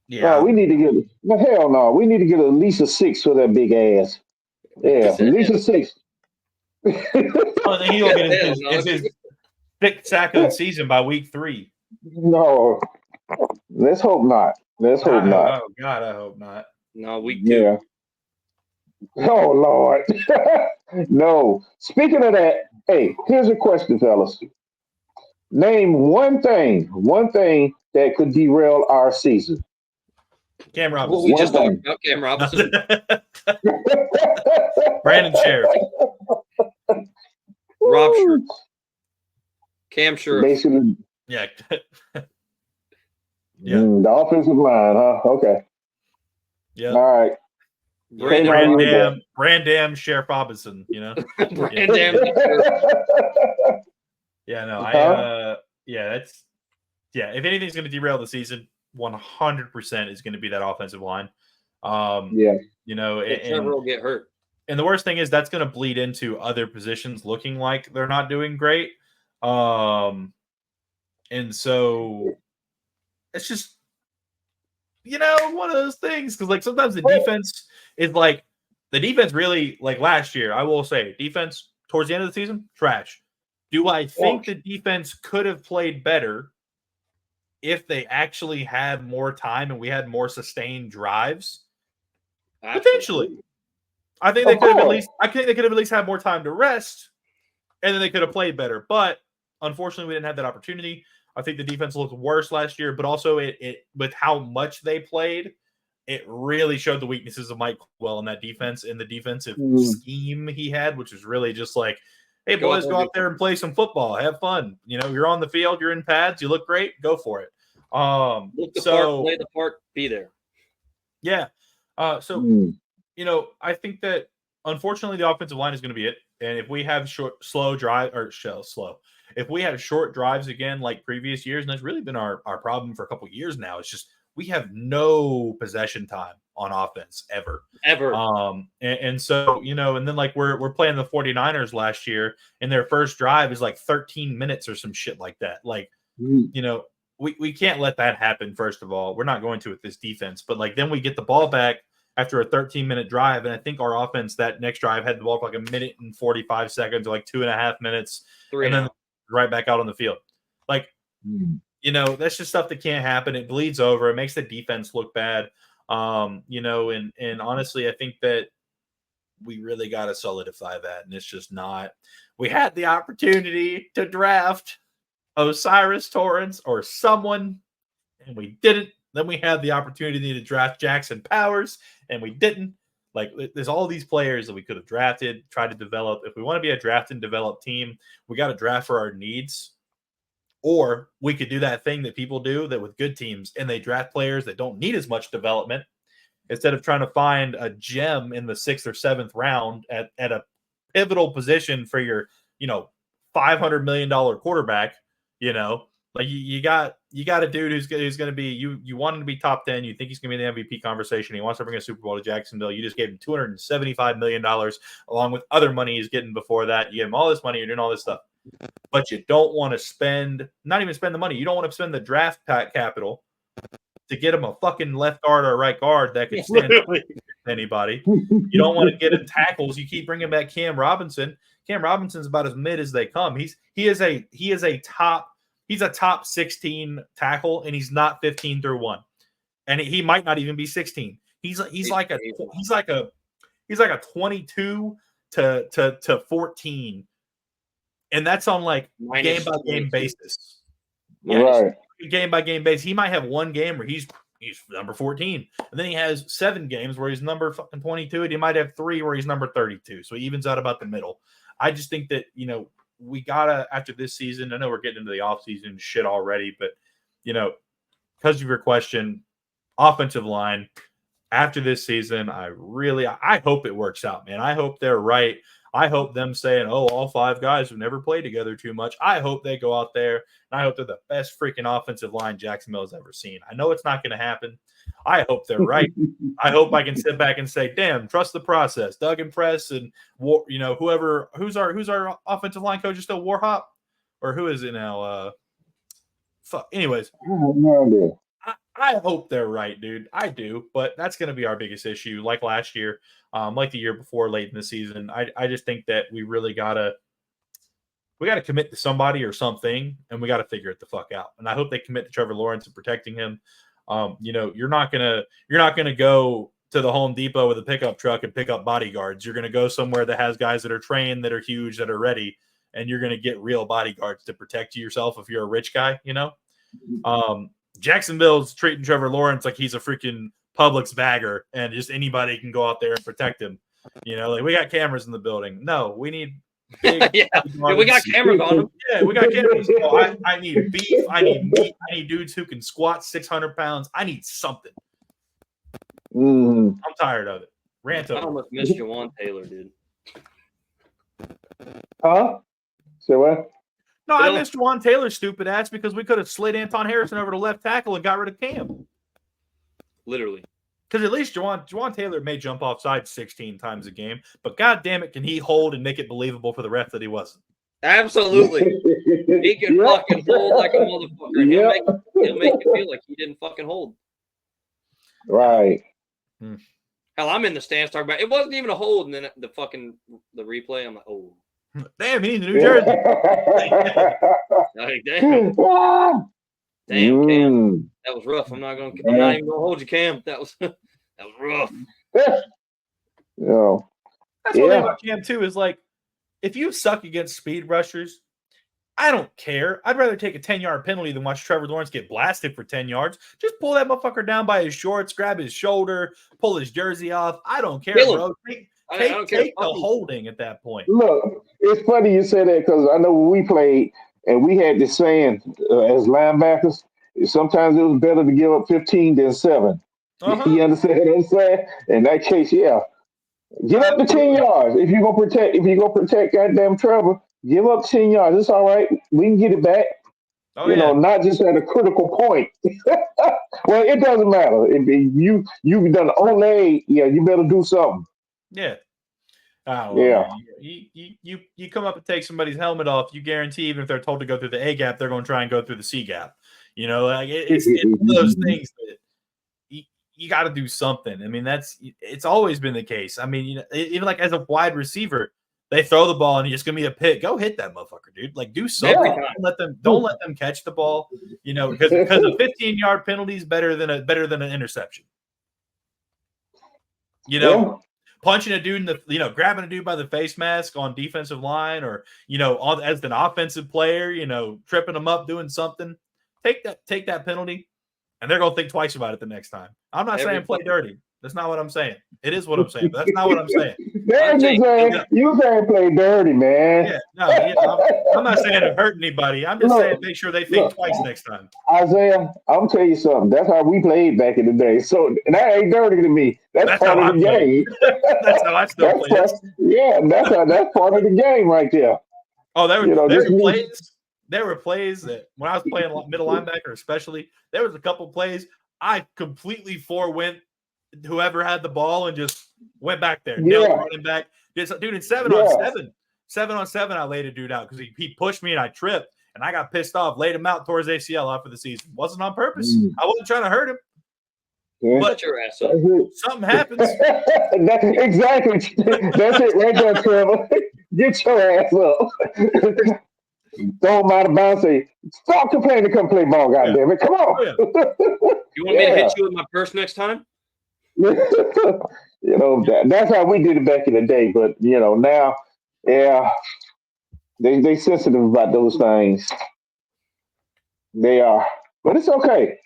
C: Yeah, we need to get hell no. We need to get at least a 6 for that big ass. Yeah, at least a 6.
A: I think he'll get his sixth sack of the season by week 3.
C: No, let's hope not. Let's hope not.
A: Oh God, I hope not.
B: No, week 2.
C: Yeah. Oh Lord. No. Speaking of that, hey, here's a question, fellas. Name one thing that could derail our season.
A: Cam Robinson.
B: What we just talked about, Cam Robinson.
A: Brandon Sheriff.
B: Rob Sheriff. Cam Sheriff.
C: Basically.
A: Yeah.
C: The offensive line, huh? Okay.
A: Yeah.
C: All right.
A: Brandam Sheriff Robinson, you know?
B: Brandam.
A: Yeah, no, if anything's going to derail the season, 100% is going to be that offensive line. You know,
B: Trevor will get hurt.
A: And the worst thing is that's going to bleed into other positions looking like they're not doing great. And so it's just, you know, one of those things. Because, like, sometimes the defense is like, the defense really, like last year, I will say, defense towards the end of the season, trash. Do I think the defense could have played better if they actually had more time and we had more sustained drives? Potentially. I think they could have at least had more time to rest, and then they could have played better. But unfortunately, we didn't have that opportunity. I think the defense looked worse last year, but also it with how much they played, it really showed the weaknesses of Mike Well in that defense, in the defensive scheme he had, which was really just like, hey, boys, go out there and play some football. Have fun. You know, you're on the field. You're in pads. You look great. Go for it.
B: Look the part, play the part, be there.
A: Yeah. You know, I think that unfortunately the offensive line is going to be it. And if we have if we have short drives again like previous years, and that's really been our problem for a couple of years now, it's just we have no possession time on offense ever. And so, you know, and then like we're playing the 49ers last year, and their first drive is like 13 minutes or some shit like that. Like, you know, we can't let that happen. First of all, we're not going to with this defense, but like then we get the ball back after a 13-minute drive, and I think our offense that next drive had the ball for like 1 minute and 45 seconds, or like 2.5 minutes, and then right back out on the field. Like, you know, that's just stuff that can't happen. It bleeds over. It makes the defense look bad. You know, and honestly, I think that we really got to solidify that, and it's just not. We had the opportunity to draft Osiris Torrance or someone, and we didn't. Then we had the opportunity to draft Jackson Powers, and we didn't. Like, there's all these players that we could have drafted, tried to develop. If we want to be a draft and develop team, we got to draft for our needs. Or we could do that thing that people do that with good teams, and they draft players that don't need as much development, instead of trying to find a gem in the 6th or 7th round at a pivotal position for your, $500 million quarterback, like you got a dude who's going to be, you want him to be top 10. You think he's going to be in the MVP conversation. He wants to bring a Super Bowl to Jacksonville. You just gave him $275 million along with other money he's getting before that. You give him all this money. You're doing all this stuff, but you don't want to not even spend the money. You don't want to spend the draft capital to get him a fucking left guard or a right guard that can stand up to anybody. You don't want to get him tackles. You keep bringing back Cam Robinson. Cam Robinson's about as mid as they come. He's a top 16 tackle, and he's not 15 through 1, and he might not even be 16. He's like a 22 to 14, and that's on like game by game basis.
C: Right.
A: Game by game basis. He might have one game where he's number 14, and then he has 7 games where he's number fucking 22, and he might have 3 where he's number 32. So he evens out about the middle. I just think that, we gotta, after this season, I know we're getting into the offseason shit already, but because of your question, offensive line, after this season, I hope it works out, man. I hope they're right. I hope them saying, oh, all 5 guys who never played together too much. I hope they go out there, and I hope they're the best freaking offensive line Jacksonville has ever seen. I know it's not going to happen. I hope they're right. I hope I can sit back and say, damn, trust the process. Doug and Press and, who's our offensive line coach is still Warhop? Or who is it now? Anyways. I hope they're right, dude. I do, but that's going to be our biggest issue. Like last year, like the year before, late in the season. I just think that we really gotta commit to somebody or something, and we got to figure it the fuck out. And I hope they commit to Trevor Lawrence and protecting him. You're not gonna go to the Home Depot with a pickup truck and pick up bodyguards. You're gonna go somewhere that has guys that are trained, that are huge, that are ready, and you're gonna get real bodyguards to protect yourself if you're a rich guy. Jacksonville's treating Trevor Lawrence like he's a freaking Publix bagger, and just anybody can go out there and protect him. Like we got cameras in the building. No, we need big.
B: We got cameras on him.
A: Yeah, we got cameras. I need beef. I need meat. I need dudes who can squat 600 pounds. I need something. I'm tired of it. Rant over.
B: I almost missed Jawan Taylor, dude.
C: Huh? Say what?
A: No, I missed Juwan Taylor's stupid ass because we could have slid Anton Harrison over to left tackle and got rid of Cam.
B: Literally.
A: Because at least Juwan Taylor may jump off sides 16 times a game, but god damn it, can he hold and make it believable for the ref that he wasn't?
B: Absolutely. He can fucking hold like a motherfucker. He'll make you feel like he didn't fucking hold.
C: Right.
B: Hell, I'm in the stands talking about it wasn't even a hold, and then the replay, I'm like, oh.
A: Damn, he needs New Jersey.
B: Like, damn. Damn, Cam. That was rough. I'm not even gonna hold you, Cam. That was rough.
C: Yeah.
A: That's one thing about Cam too, is like, if you suck against speed rushers, I don't care. I'd rather take a 10-yard penalty than watch Trevor Lawrence get blasted for 10 yards. Just pull that motherfucker down by his shorts, grab his shoulder, pull his jersey off. I don't care, bro. Take the holding at that point.
C: Look, it's funny you say that because I know when we played and we had this saying as linebackers, sometimes it was better to give up 15 than 7. You understand what I'm saying? In that case, yeah. Give up the 10 yards. If you're gonna protect goddamn Trevor, give up 10 yards. It's all right. We can get it back. Not just at a critical point. Well, it doesn't matter. If you've done only, you better do something.
A: Yeah. Yeah. You come up and take somebody's helmet off. You guarantee, even if they're told to go through the A gap, they're going to try and go through the C gap. It's one of those things that you got to do something. I mean, it's always been the case. I mean, even like as a wide receiver, they throw the ball and it's going to be a pick. Go hit that motherfucker, dude. Like, do something. Don't let them catch the ball. Because a 15-yard penalty is better than an interception. Punching a dude in the, grabbing a dude by the face mask on defensive line, or, as an offensive player, tripping them up, doing something. Take that penalty, and they're going to think twice about it the next time. I'm not saying play dirty. That's not what I'm saying. It is what I'm saying, but that's not what I'm saying.
C: That's just saying you can't play dirty, man.
A: Yeah, no, I'm not saying to hurt anybody. I'm just saying make sure they think twice next time.
C: Isaiah, I'm tell you something. That's how we played back in the day. So that ain't dirty to me. That's part of the game.
A: That's how I still play it.
C: Yeah, that's part of the game right there.
A: Oh, there were plays that when I was playing middle linebacker, especially, there was a couple plays I completely forewent whoever had the ball and just went back there, nailed the running back. Dude, in 7-on-7, I laid a dude out because he pushed me and I tripped and I got pissed off, laid him out towards ACL out for the season. Wasn't on purpose. I wasn't trying to hurt him.
C: Yeah.
B: But your ass up.
A: Something happens.
C: Exactly. That's it right there, Trevor. Get your ass up. Don't mind about say, stop complaining to come play ball, goddammit. Come on.
B: You want me to hit you with my purse next time?
C: That's how we did it back in the day. But now, they sensitive about those things. They are, but it's okay.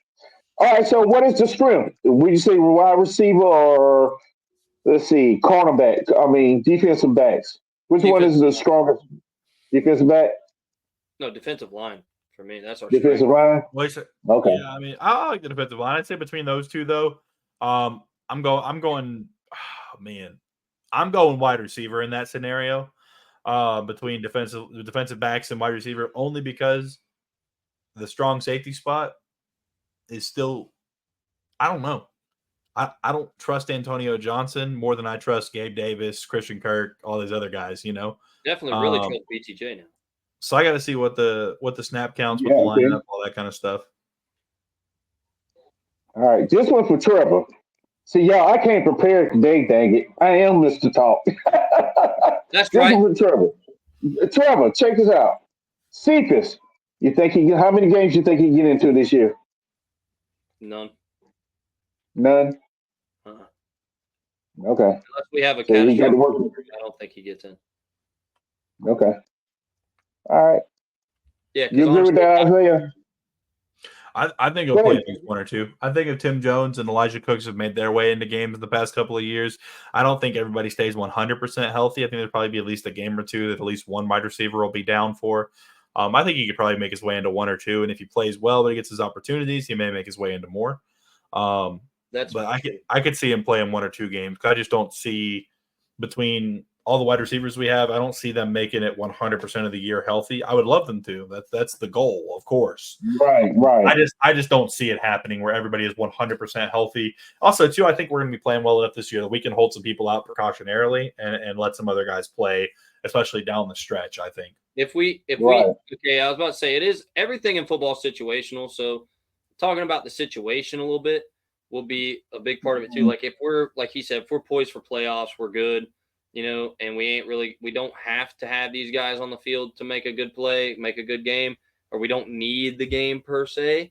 C: All right. So, what is the strength? Would you say wide receiver or let's see, cornerback? I mean, defensive backs. Which one is the strongest defensive back?
B: No, defensive line for me. That's our
C: defensive line.
A: Okay. Yeah, I mean, I like the defensive line. I'd say between those two, though, I'm going wide receiver in that scenario. Between defensive backs and wide receiver, only because the strong safety spot is still, I don't know. I don't trust Antonio Johnson more than I trust Gabe Davis, Christian Kirk, all these other guys,
B: Definitely really trust BTJ now.
A: So I got to see what the snap counts, what the lineup, all that kind of stuff.
C: All right, this one for Trevor. See, y'all, I can't prepare today, dang it. I am Mr. Talk.
B: That's right.
C: This one for Trevor. Trevor, check this out. Cephas, how many games you think he get into this year?
B: None.
C: None? Okay.
B: Unless we have a catastrophic, I don't think he gets in.
C: Okay. All right.
B: Yeah.
C: You agree with that, Isaiah?
A: I think he'll play at least one or two. I think if Tim Jones and Elijah Cooks have made their way into games in the past couple of years, I don't think everybody stays 100% healthy. I think there'll probably be at least a game or two that at least one wide receiver will be down for. I think he could probably make his way into one or two, and if he plays well, but he gets his opportunities, he may make his way into more. I could see him playing one or two games. I just don't see between all the wide receivers we have, I don't see them making it 100% of the year healthy. I would love them to. That's the goal, of course.
C: Right.
A: I just don't see it happening where everybody is 100% healthy. Also, too, I think we're going to be playing well enough this year that we can hold some people out precautionarily and let some other guys play, especially down the stretch, I think.
B: I was about to say, it is everything in football situational. So talking about the situation a little bit will be a big part of it too. Like if we're, like he said, if we're poised for playoffs, we're good. And we don't have to have these guys on the field to make a good play, make a good game, or we don't need the game per se.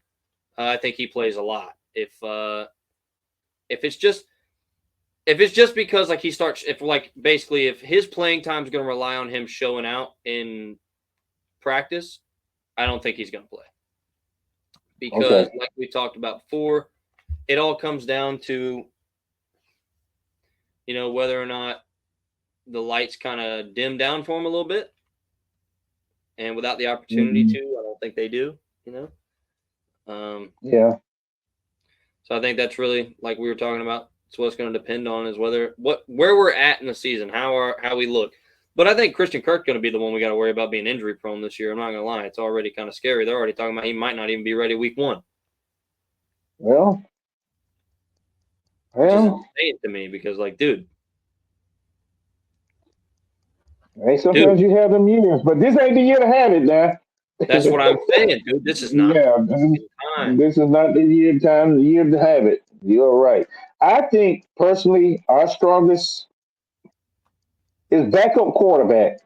B: I think he plays a lot. If it's just because like he starts, if his playing time is going to rely on him showing out in practice, I don't think he's going to play because like we talked about before, it all comes down to, whether or not the lights kind of dim down for him a little bit. And without the opportunity to, I don't think they do,
C: Yeah.
B: So I think that's really, like we were talking about, it's what's going to depend on is where we're at in the season, how we look. But I think Christian Kirk's going to be the one we got to worry about being injury prone this year. I'm not going to lie. It's already kind of scary. They're already talking about he might not even be ready week 1.
C: Well,
B: which is insane to me because dude,
C: hey, sometimes you have them years, but this ain't the year to have it now.
B: That's what I'm saying, dude. This is not
C: this is not the year to have it. You're right. I think personally our strongest is backup quarterback.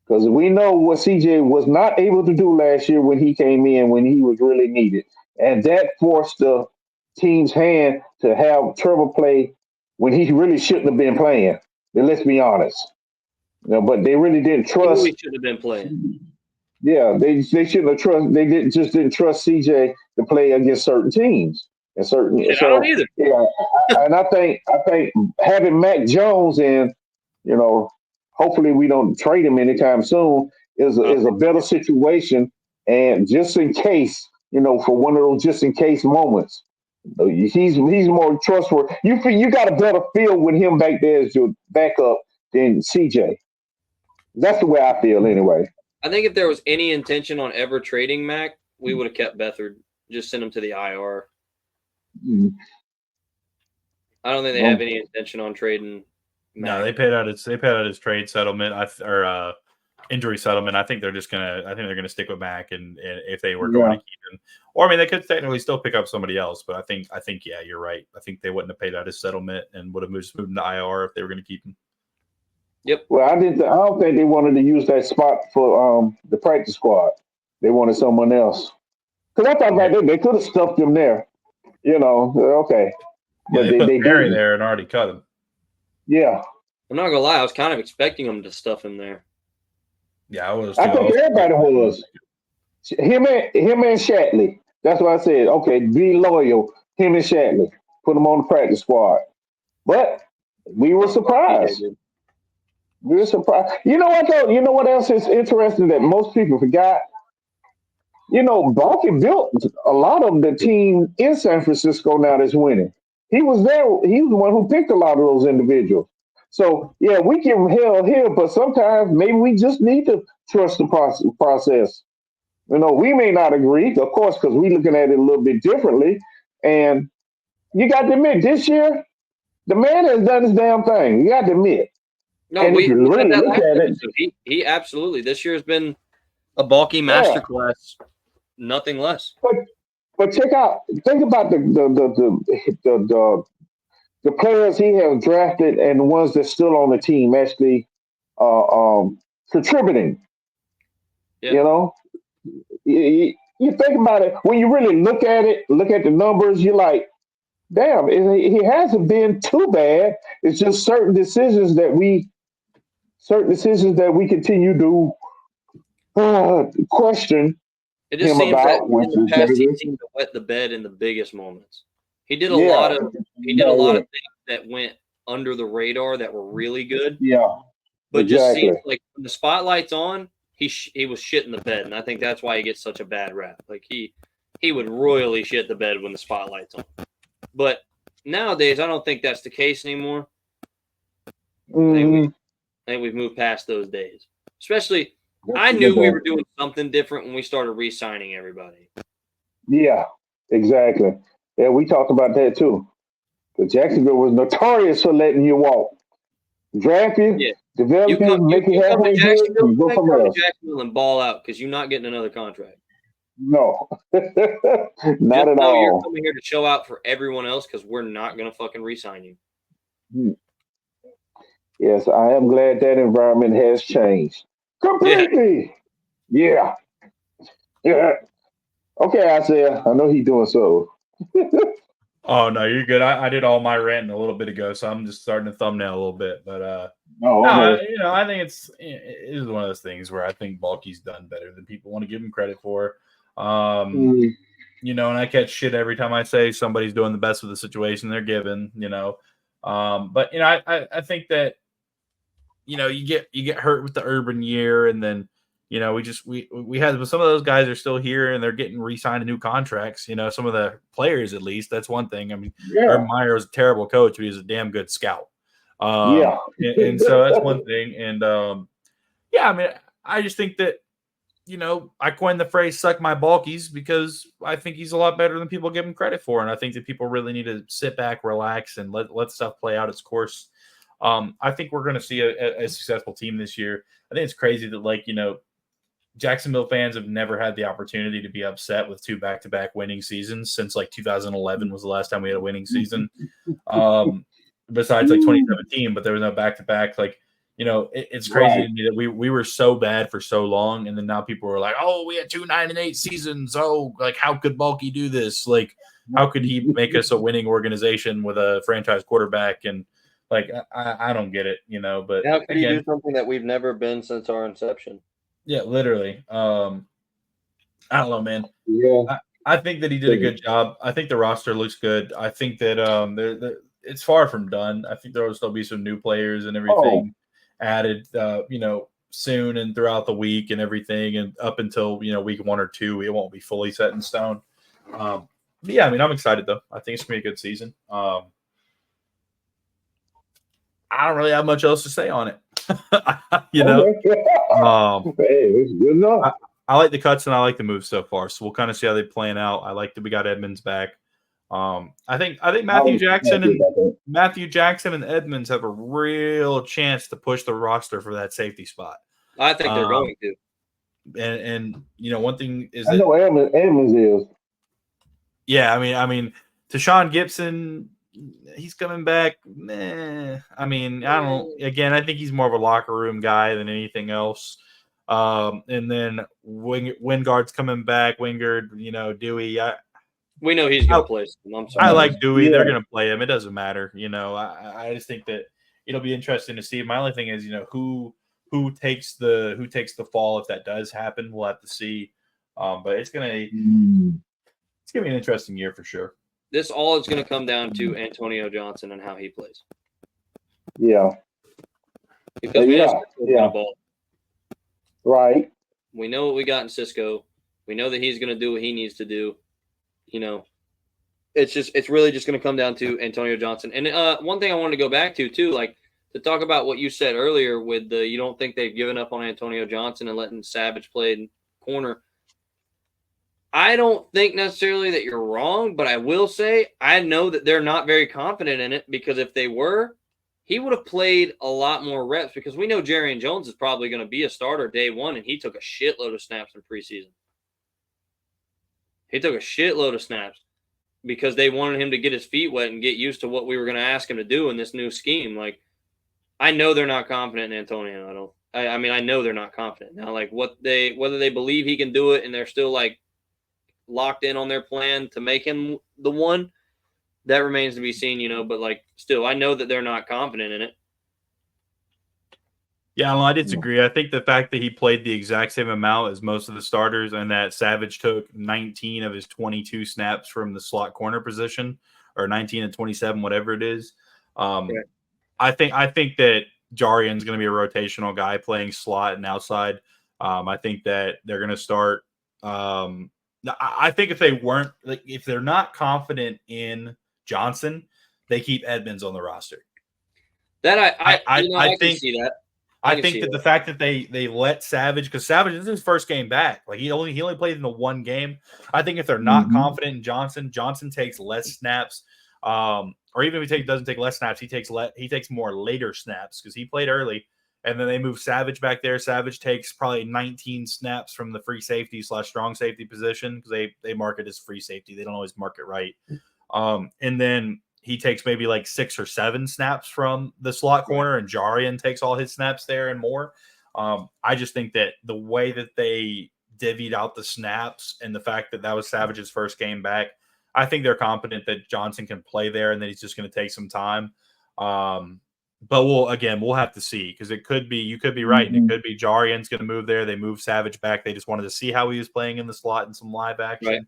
C: Because we know what CJ was not able to do last year when he came in when he was really needed. And that forced the team's hand to have Trevor play when he really shouldn't have been playing. Let's be honest. But they really didn't trust.
B: He should have been playing.
C: Yeah, they shouldn't have trust. They didn't trust CJ to play against certain teams. And certain,
B: I
C: so
B: don't either.
C: yeah, and I think having Mac Jones in, hopefully we don't trade him anytime soon is a better situation. And just in case, for one of those just in case moments, he's more trustworthy. You got a better feel with him back there as your backup than CJ. That's the way I feel anyway.
B: I think if there was any intention on ever trading Mac, we would have kept Beathard. Just send him to the IR.
C: Mhm.
B: I don't think they have any intention on trading Mac.
A: No, they paid out his trade settlement or injury settlement. I think they're gonna stick with Mac, and if they were going to keep him, or I mean, they could technically still pick up somebody else. But I think yeah, you're right. I think they wouldn't have paid out his settlement and would have just moved him to IR if they were going to keep him.
B: Yep.
C: Well, I don't think they wanted to use that spot for the practice squad. They wanted someone else. Because I thought they could have stuffed him there. Okay.
A: Yeah,
C: But
A: they put Perry
C: didn't.
A: there and already cut him.
C: Yeah.
B: I'm not gonna lie, I was kind of expecting them to stuff him there.
A: Yeah, I was.
C: I think everybody was. Him and Shatley. That's what I said. Okay, be loyal. Him and Shatley. Put him on the practice squad. But we were surprised. We were surprised. You know what though? You know what else is interesting that most people forgot? Baalkes built a lot of the team in San Francisco now that's winning. He was there. He was the one who picked a lot of those individuals. So, yeah, we give him hell here, but sometimes maybe we just need to trust the process. We may not agree, of course, because we're looking at it a little bit differently. And you got to admit, this year, the man has done his damn thing. You got to admit.
B: No,
C: and
B: we
C: if you
B: said
C: really
B: that
C: look
B: last
C: at it,
B: episode. He absolutely, this year has been a Baalkes masterclass, nothing less.
C: But think about the players he has drafted and the ones that's still on the team actually contributing.
B: Yeah.
C: You think about it when you really look at it, look at the numbers. You're like, damn, he hasn't been too bad. It's just certain decisions that we continue to question
B: It just
C: him
B: seems that
C: about.
B: in the past he seemed to wet the bed in the biggest moments. He did a lot of things that went under the radar that were really good.
C: Yeah,
B: but
C: exactly.
B: Just seems like when the spotlight's on, he was shit in the bed, and I think that's why he gets such a bad rap. Like he would royally shit the bed when the spotlight's on. But nowadays, I don't think that's the case anymore. I think we've moved past those days. Especially, I knew we were doing something different when we started re-signing everybody.
C: Yeah, exactly. Yeah, we talked about that too. Because Jacksonville was notorious for letting you walk. Draft you, develop you, make you halfway good, and go somewhere else.
B: Jacksonville and ball out because you're not getting another contract.
C: No, not
B: Just
C: at
B: know
C: all.
B: You're coming here to show out for everyone else because we're not going to fucking re-sign you.
C: Yes, I am glad that environment has changed completely. Yeah. Okay, Isaiah, I know he's doing so.
A: Oh no, you're good. I did all my ranting a little bit ago, so I'm just starting to thumbnail a little bit. But I think it is one of those things where I think Baalkes done better than people want to give him credit for. And I catch shit every time I say somebody's doing the best with the situation they're given. But I think that you get hurt with the urban year, and then we had some of those guys are still here and they're getting re-signed to new contracts. Some of the players, at least, that's one thing. I mean, Urban Meyer was a terrible coach, but he was a damn good scout. And so that's one thing. And I mean, I just think that I coined the phrase "suck my Baalkes" because I think he's a lot better than people give him credit for, and I think that people really need to sit back, relax, and let stuff play out its course. I think we're going to see a successful team this year. I think it's crazy that Jacksonville fans have never had the opportunity to be upset with 2 back-to-back winning seasons since 2011 was the last time we had a winning season. Besides 2017, but there was no back-to-back. It's crazy to me that we were so bad for so long, and then now people are like, "Oh, we had 2 9-8 seasons. Oh, how could Baalkes do this? How could he make us a winning organization with a franchise quarterback?" And I don't get it, But
B: how could he do something that we've never been since our inception?
A: Yeah, literally. I don't know, man.
C: Yeah.
A: I think that he did a good job. I think the roster looks good. I think that it's far from done. I think there will still be some new players and everything added, soon and throughout the week and everything, and up until week 1 or 2, it won't be fully set in stone. Yeah, I mean, I'm excited though. I think it's gonna be a good season. I don't really have much else to say on it.
C: Hey, it's good enough.
A: I like the cuts and I like the moves so far. So we'll kind of see how they plan out. I like that we got Edmonds back. I think Matthew Jackson and Edmonds have a real chance to push the roster for that safety spot.
B: I think they're going to.
A: And one thing is
C: I know Edmonds is.
A: Yeah, I mean, Tashawn Gibson, he's coming back. I mean, I think he's more of a locker room guy than anything else. And then Wingard's coming back. Wingard, Dewey.
B: We know he's going to play. I'm sorry.
A: I like Dewey. Yeah. They're going to play him. It doesn't matter. I just think that it'll be interesting to see. My only thing is, who takes the fall if that does happen. We'll have to see. But it's gonna be an interesting year for sure.
B: This all is going to come down to Antonio Johnson and how he plays.
C: Yeah.
B: Because we have the ball.
C: Right.
B: We know what we got in Cisco. We know that he's going to do what he needs to do. It's really just going to come down to Antonio Johnson. And one thing I wanted to go back to too, like to talk about what you said earlier with you don't think they've given up on Antonio Johnson and letting Savage play in corner. I don't think necessarily that you're wrong, but I will say I know that they're not very confident in it, because if they were, he would have played a lot more reps, because we know Jerry Jones is probably going to be a starter day one, and he took a shitload of snaps in preseason. He took a shitload of snaps because they wanted him to get his feet wet and get used to what we were going to ask him to do in this new scheme. Like, I know they're not confident in Antonio. I know they're not confident. Now, like whether they believe he can do it and they're still like locked in on their plan to make him the one, that remains to be seen, but like still, I know that they're not confident in it.
A: Yeah, I disagree. I think the fact that he played the exact same amount as most of the starters and that Savage took 19 of his 22 snaps from the slot corner position, or 19 and 27, whatever it is. Okay. I think that Jarian's going to be a rotational guy playing slot and outside. I think that they're going to start. I think if they're not confident in Johnson, they keep Edmonds on the roster.
B: That I can see that.
A: I think that the fact that they let Savage, because Savage is his first game back, like he only played in the one game. I think if they're not confident in Johnson takes less snaps, or even if he doesn't take less snaps, he takes more later snaps because he played early, and then they move Savage back there. Savage takes probably 19 snaps from the free safety / strong safety position, because they mark it as free safety. They don't always mark it right, and then he takes maybe like 6 or 7 snaps from the slot corner, and Jarian takes all his snaps there and more. I just think that the way that they divvied out the snaps and the fact that was Savage's first game back, I think they're confident that Johnson can play there and that he's just going to take some time. But we'll have to see, because you could be right. And it could be Jarian's going to move there. They move Savage back. They just wanted to see how he was playing in the slot and some live action.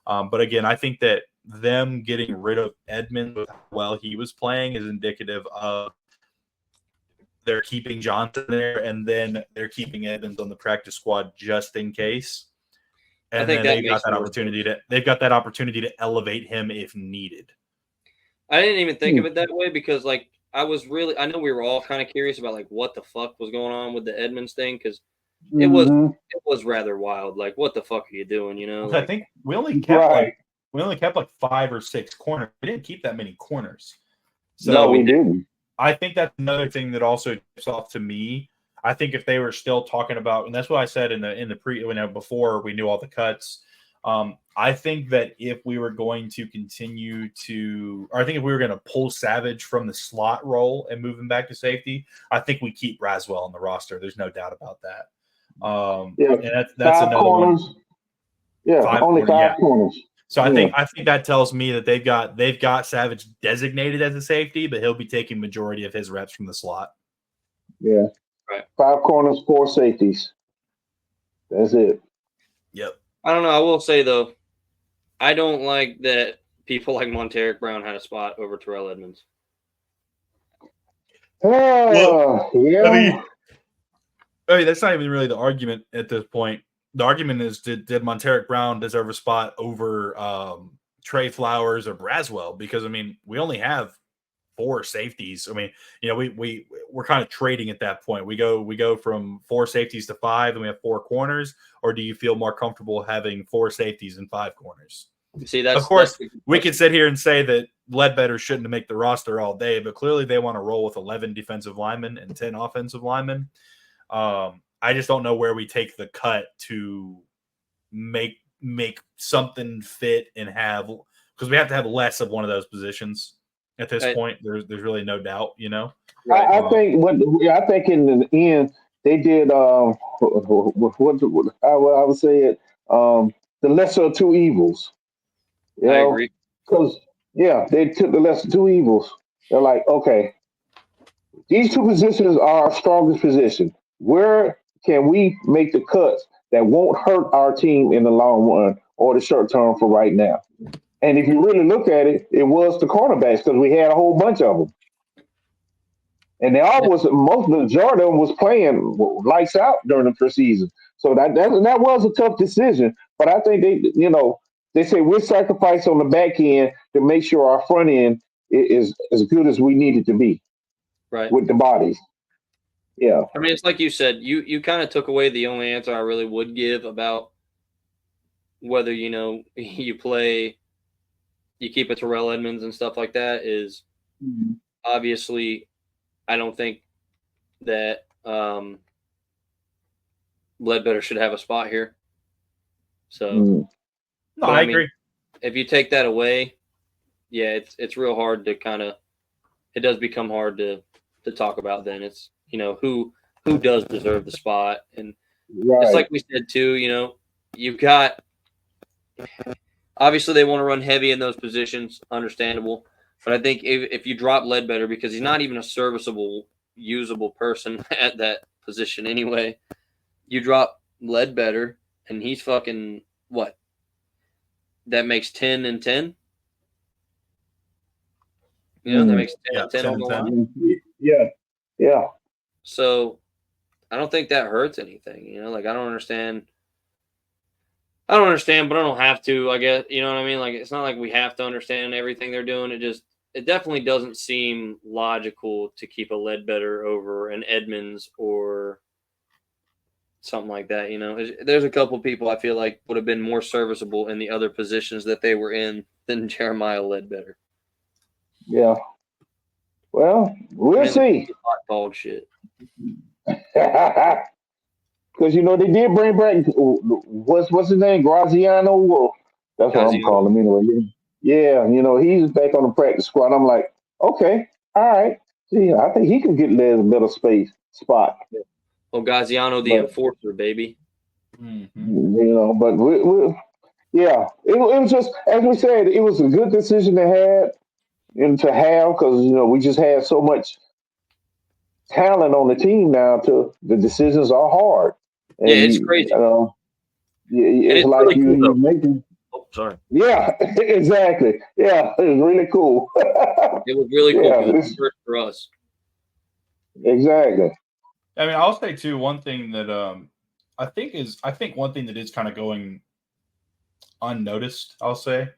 A: Right. But again, I think that them getting rid of Edmonds with how well he was playing is indicative of they're keeping Johnson there, and then they're keeping Edmonds on the practice squad just in case. And I think they've got that opportunity to elevate him if needed.
B: I didn't even think of it that way, because like I know we were all kind of curious about like what the fuck was going on with the Edmonds thing, because it was rather wild. Like, what the fuck are you doing?
A: Like, I think we only kept like 5 or 6 corners. We didn't keep that many corners. So
C: no, we didn't.
A: I think that's another thing that also tips off to me. I think if they were still talking about, and that's what I said in the before we knew all the cuts. I think that if we were going to continue to, or I think if we were going to pull Savage from the slot role and move him back to safety, I think we keep Raswell on the roster. There's no doubt about that. And that's another
C: corners.
A: One.
C: Yeah, only 5 corners.
A: So I think that tells me that they've got Savage designated as a safety, but he'll be taking majority of his reps from the slot.
C: Yeah. Right. 5 corners, 4 safeties. That's it.
A: Yep.
B: I don't know. I will say though, I don't like that people like Monteric Brown had a spot over Terrell Edmonds.
C: Yeah.
A: I mean, that's not even really the argument at this point. The argument is, did Monteric Brown deserve a spot over Trey Flowers or Braswell? Because, I mean, we only have 4 safeties. I mean, you know, we're kind of trading at that point. We go from 4 safeties to 5, and we have 4 corners. Or do you feel more comfortable having 4 safeties and 5 corners?
B: See,
A: of course, we could sit here and say that Ledbetter shouldn't make the roster all day, but clearly they want to roll with 11 defensive linemen and 10 offensive linemen. I just don't know where we take the cut to make something fit and have, because we have to have less of one of those positions at this point. There's really no doubt, you know.
C: I think in the end they did what I would say it the lesser of two evils. You
B: I
C: know?
B: agree.
C: Because they took the lesser of two evils. They're like, okay, these 2 positions are our strongest position. Where can we make the cuts that won't hurt our team in the long run or the short term for right now? And if you really look at it, it was the cornerbacks because we had a whole bunch of them. And they all most of the majority of them was playing lights out during the preseason. So that was a tough decision. But I think they say we're sacrificing on the back end to make sure our front end is as good as we need it to be.
B: Right.
C: With the bodies. Yeah.
B: I mean, it's like you said, you kind of took away the only answer I really would give about whether, you keep a Terrell Edmonds and stuff like that is obviously I don't think that Ledbetter should have a spot here. So
A: no, I agree.
B: If you take that away, it's real hard to it does become hard to talk about then. It's, who does deserve the spot. And it's like we said too, you've got, obviously they want to run heavy in those positions, understandable. But I think if you drop Ledbetter, because he's not even a serviceable, usable person at that position anyway, you drop Ledbetter and he's fucking what? That makes 10 and 10? That makes 10 and 10 on the line.
C: Yeah.
B: So I don't think that hurts anything. I don't understand. I don't understand, but I don't have to, I guess. You know what I mean? Like, it's not like we have to understand everything they're doing. It definitely doesn't seem logical to keep a Ledbetter over an Edmonds or something like that. There's a couple people I feel like would have been more serviceable in the other positions that they were in than Jeremiah Ledbetter.
C: Yeah. Well, we'll see.
B: Hot dog shit.
C: Because they did bring back what's his name, Graziano. That's what I'm calling him anyway. Yeah, he's back on the practice squad. I'm like, okay, all right. See, I think he can get a better spot.
B: Well, Graziano, the enforcer, baby.
C: Mm-hmm. But it was just, as we said, it was a good decision to have because we just had so much talent on the team now. The decisions are hard. And
B: it's crazy.
C: It's like really you making.
B: Oh, sorry.
C: Yeah, exactly. Yeah, it was really cool.
B: It was really cool. It was first for us.
C: Exactly.
A: I mean, I'll say too, one thing that I think one thing that is kind of going unnoticed, I'll say.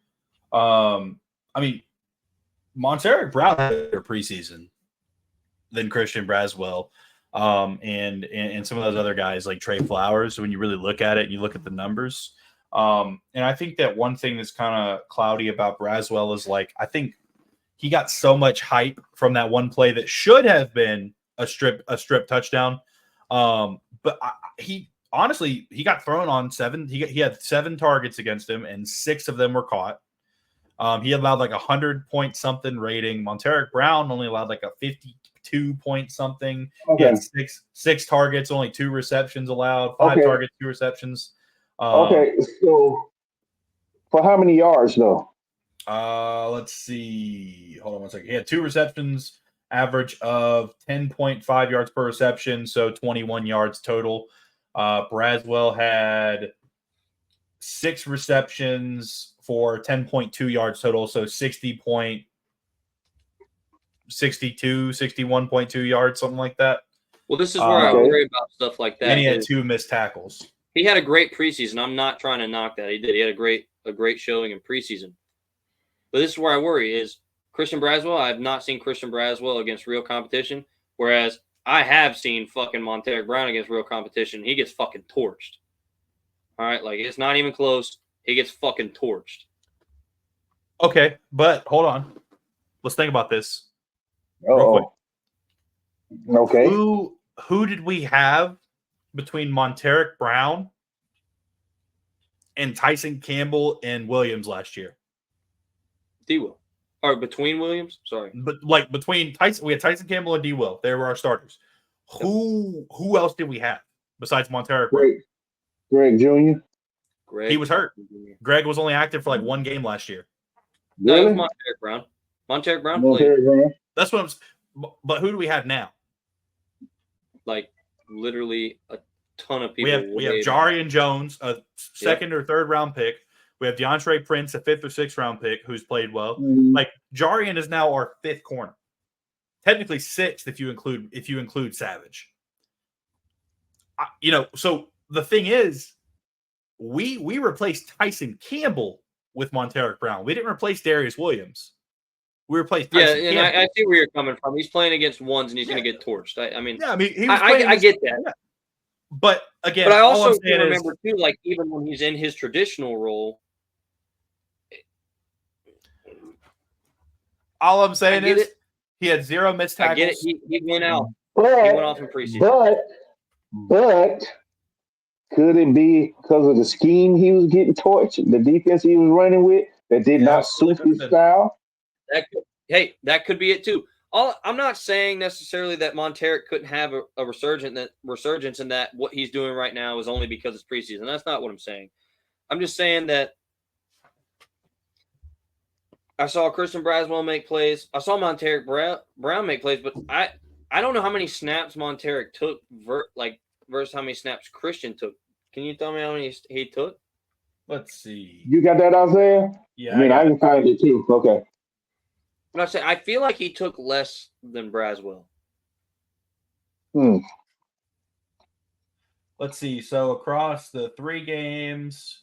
A: I mean, Monteric Brown had a better preseason than Christian Braswell. And some of those other guys like Trey Flowers, when you really look at it and you look at the numbers. And I think that one thing that's kind of cloudy about Braswell is I think he got so much hype from that one play that should have been a strip touchdown. But he got thrown on 7. He had 7 targets against him and 6 of them were caught. He allowed 100 point something rating. Monteric Brown only allowed a 52 point something. Okay. He had six targets, only 2 receptions allowed. 5 targets, 2 receptions.
C: Okay, so for how many yards though?
A: Let's see. Hold on one second. He had 2 receptions, average of 10.5 yards per reception, so 21 yards total. Braswell had 6 receptions for 10.2 yards total, so 60.62, 61.2 yards, something like that.
B: Well, this is where I worry about stuff like that.
A: And he had 2 missed tackles.
B: He had a great preseason. I'm not trying to knock that. He did. He had a great showing in preseason. But this is where I worry is Christian Braswell. I have not seen Christian Braswell against real competition, whereas I have seen fucking Monteric Brown against real competition. He gets fucking torched. All right, like it's not even close. He gets fucking torched.
A: Okay, but hold on. Let's think about this. Real quick.
C: Okay.
A: Who did we have between Monteric Brown and Tyson Campbell and Williams last year?
B: D-Will. Or between Williams? Sorry.
A: But like between Tyson, we had Tyson Campbell and D-Will. They were our starters. Who else did we have besides Monteric Brown?
C: Greg Jr.
A: He was hurt. Greg was only active for like 1 game last year.
B: No, it was Monteric Brown. Monteric Brown played.
A: That's what but who do we have now?
B: Like literally a ton of people.
A: We have Jarian Jones, a second or third round pick. We have DeAndre Prince, a 5th or 6th round pick, who's played well.
C: Mm-hmm.
A: Like Jarian is now our 5th corner, technically 6th if you include Savage. So the thing is, we replaced Tyson Campbell with Monteric Brown. We didn't replace Darius Williams. We replaced Tyson
B: Campbell. I see where you're coming from. He's playing against ones and he's going to get torched. I get that.
A: Yeah. But again,
B: I also remember too, like even when he's in his traditional role.
A: All I'm saying is he had 0 missed tackles.
B: I get it. He went out. He went off in preseason.
C: But could it be because of the scheme he was getting torched, the defense he was running with that did not suit his style?
B: That could be it too. I'm not saying necessarily that Monteric couldn't have a resurgence in that what he's doing right now is only because it's preseason. That's not what I'm saying. I'm just saying that I saw Christian Braswell make plays. I saw Monteric Brown make plays, but I don't know how many snaps Monteric took versus how many snaps Christian took. Can you tell me how many he took?
A: Let's see.
C: You got that, Isaiah?
A: Yeah.
C: I can find it too. Okay.
B: But I feel like he took less than Braswell.
A: Let's see. So across the 3 games,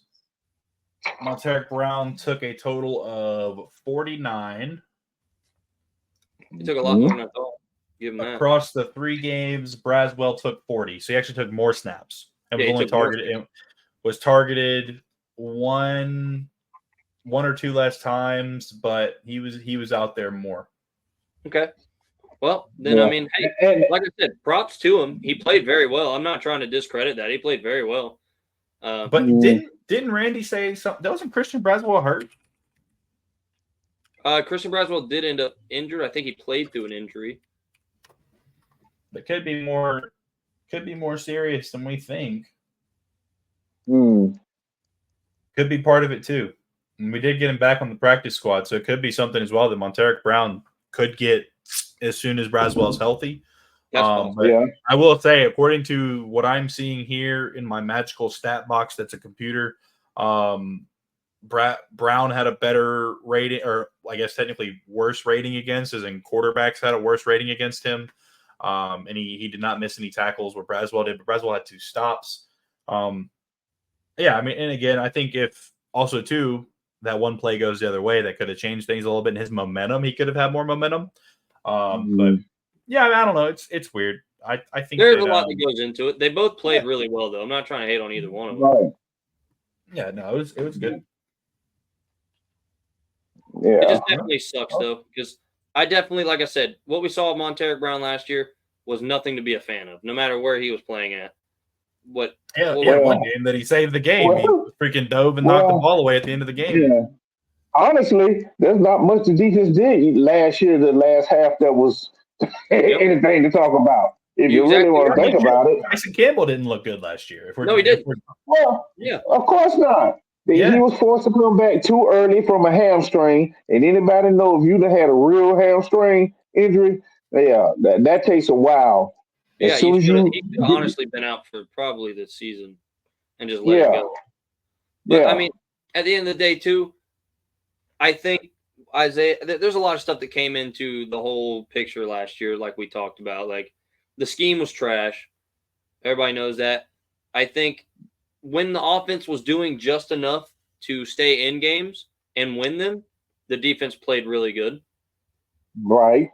A: Monteric Brown took a total of 49.
B: He took a lot more than I thought. Give him that.
A: Across the 3 games, Braswell took 40. So he actually took more snaps. And was targeted one or 2 less times, but he was out there more.
B: Okay. Well, then hey, like I said, props to him. He played very well. I'm not trying to discredit that. He played very well.
A: But didn't Randy say something? That wasn't Christian Braswell hurt?
B: Christian Braswell did end up injured. I think he played through an injury.
A: But could be more serious than we think. Could be part of it too. And we did get him back on the practice squad, so it could be something as well that Monteric Brown could get as soon as Braswell is healthy. I will say, according to what I'm seeing here in my magical stat box, that's a computer. Brown had a better rating, or I guess technically worse rating against, as in quarterbacks had a worse rating against him. And he did not miss any tackles where Braswell did, but Braswell had 2 stops. And again, I think if also too that one play goes the other way, that could have changed things a little bit in his momentum. He could have had more momentum. But yeah, I don't know. It's weird. I think
B: there's a lot that goes into it. They both played really well, though. I'm not trying to hate on either one of them.
C: Right.
A: Yeah, no, it was good.
C: Yeah.
B: It just definitely sucks though, because I definitely, like I said, what we saw of Monteric Brown last year was nothing to be a fan of, no matter where he was playing at. One
A: game that he saved the game. He freaking dove and knocked the ball away at the end of the game.
C: Yeah. Honestly, there's not much the defense did last year, the last half that was anything to talk about. If you really want to think about it.
A: Tyson Campbell didn't look good last year.
B: No, he didn't.
C: Well, yeah. Of course not. He was forced to come back too early from a hamstring. And anybody know if you'd have had a real hamstring injury, that takes a while.
B: He could honestly been out for probably this season and just let it go. But I mean, at the end of the day, too, I think Isaiah, there's a lot of stuff that came into the whole picture last year, like we talked about. Like the scheme was trash. Everybody knows that. I think when the offense was doing just enough to stay in games and win them, the defense played really good.
C: Right.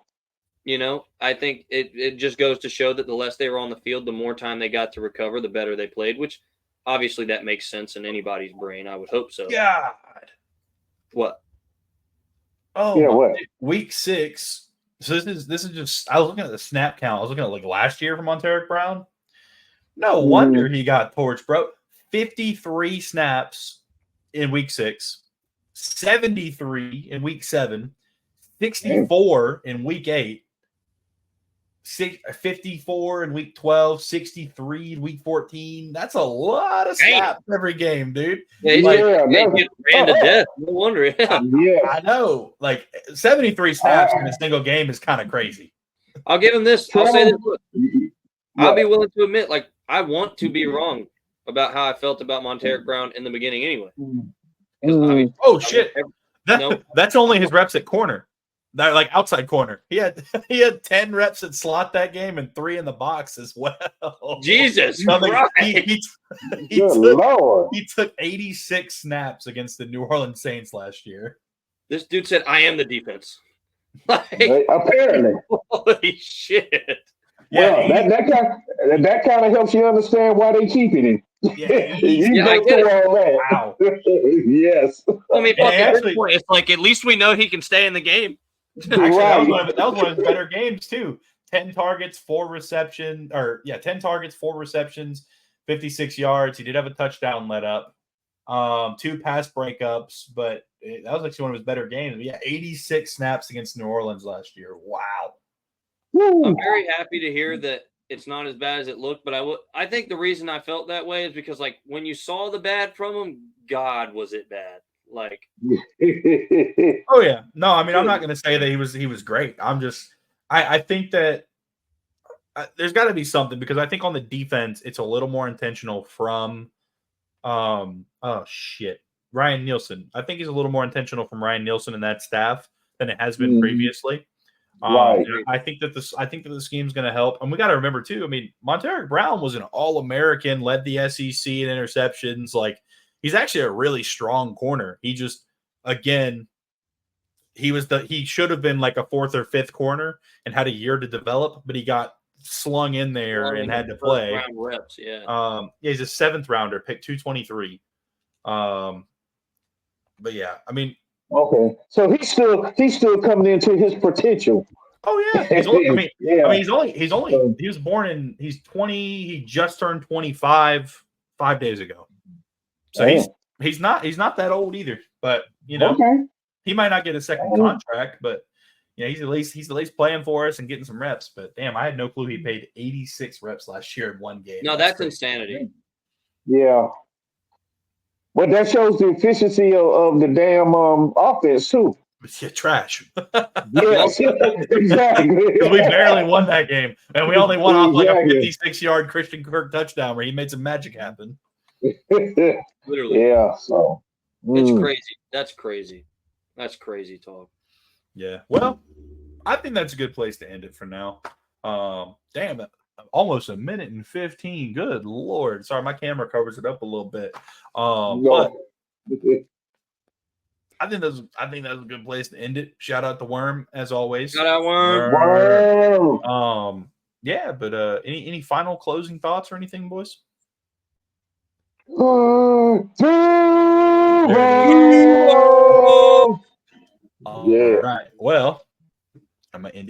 B: I think it just goes to show that the less they were on the field, the more time they got to recover, the better they played, which obviously that makes sense in anybody's brain. I would hope so.
A: God.
B: What?
A: Oh,
C: Yeah, what?
A: Week 6. So this is just, I was looking at the snap count. I was looking at like last year from Monteric Brown. No wonder he got torched, bro. 53 snaps in week 6, 73 in week 7, 64 in week 8, 54 in week 12, 63 in week 14. That's a lot of snaps every game, dude.
B: Yeah, he's getting ran to death. No wonder.
A: I know. Like 73 snaps in a single game is kind of crazy.
B: I'll give him this. I'll say this. Look, I'll be willing to admit, like, I want to be wrong about how I felt about Monteric Brown in the beginning anyway.
A: Shit. That's only his reps at corner. That like outside corner. He had 10 reps at slot that game and 3 in the box as well.
B: Jesus
A: Christ. He took 86 snaps against the New Orleans Saints last year.
B: This dude said, "I am the defense."
C: Apparently.
B: Holy shit.
C: Yeah, that kind of helps you understand why they keeping him.
B: Yeah, I get it.
C: Wow. Yes.
B: I mean, it's like at least we know he can stay in the game.
A: Actually, that was one of his better games too. 10 targets, 4 receptions, 10 targets, 4 receptions, 56 yards. He did have a touchdown let up, 2 pass breakups, but that was actually one of his better games. Yeah, 86 snaps against New Orleans last year. Wow.
B: I'm very happy to hear that it's not as bad as it looked, but I think the reason I felt that way is because, like, when you saw the bad from him, God, was it bad? Like,
A: oh yeah, no, I mean, I'm not going to say that he was great. I think that there's got to be something, because I think on the defense it's a little more intentional from Ryan Nielsen. I think he's a little more intentional from Ryan Nielsen and that staff than it has been previously.
C: Right.
A: I think that the scheme's going to help, and we got to remember too. I mean, Monteric Brown was an All-American, led the SEC in interceptions. Like, he's actually a really strong corner. He just, again, he should have been like a 4th or 5th corner and had a year to develop, but he got slung in there and had to play.
B: Round reps, yeah.
A: He's a 7th rounder, pick 223. But yeah, I mean.
C: Okay, so he's still coming into his potential.
A: Oh yeah, he's 20. He just turned 25 5 days ago. So he's not that old either. But he might not get a second contract, but he's at least playing for us and getting some reps. But damn, I had no clue he paid 86 reps last year in one game.
B: No, that's insanity.
C: Yeah. But that shows the efficiency of the damn offense too.
A: Yeah, trash.
C: Yes, exactly.
A: We barely won that game, and we only won off like a 56-yard Christian Kirk touchdown where he made some magic happen.
B: Literally.
C: Yeah. So
B: it's crazy. That's crazy. That's crazy talk.
A: Yeah. Well, I think that's a good place to end it for now. Damn, almost a minute and 15. Good Lord. Sorry, my camera covers it up a little bit. But I think that's a good place to end it. Shout out to Worm as always.
B: Shout out Worm.
A: Yeah, but any final closing thoughts or anything, boys?
C: All
A: right. Well, I'm gonna end it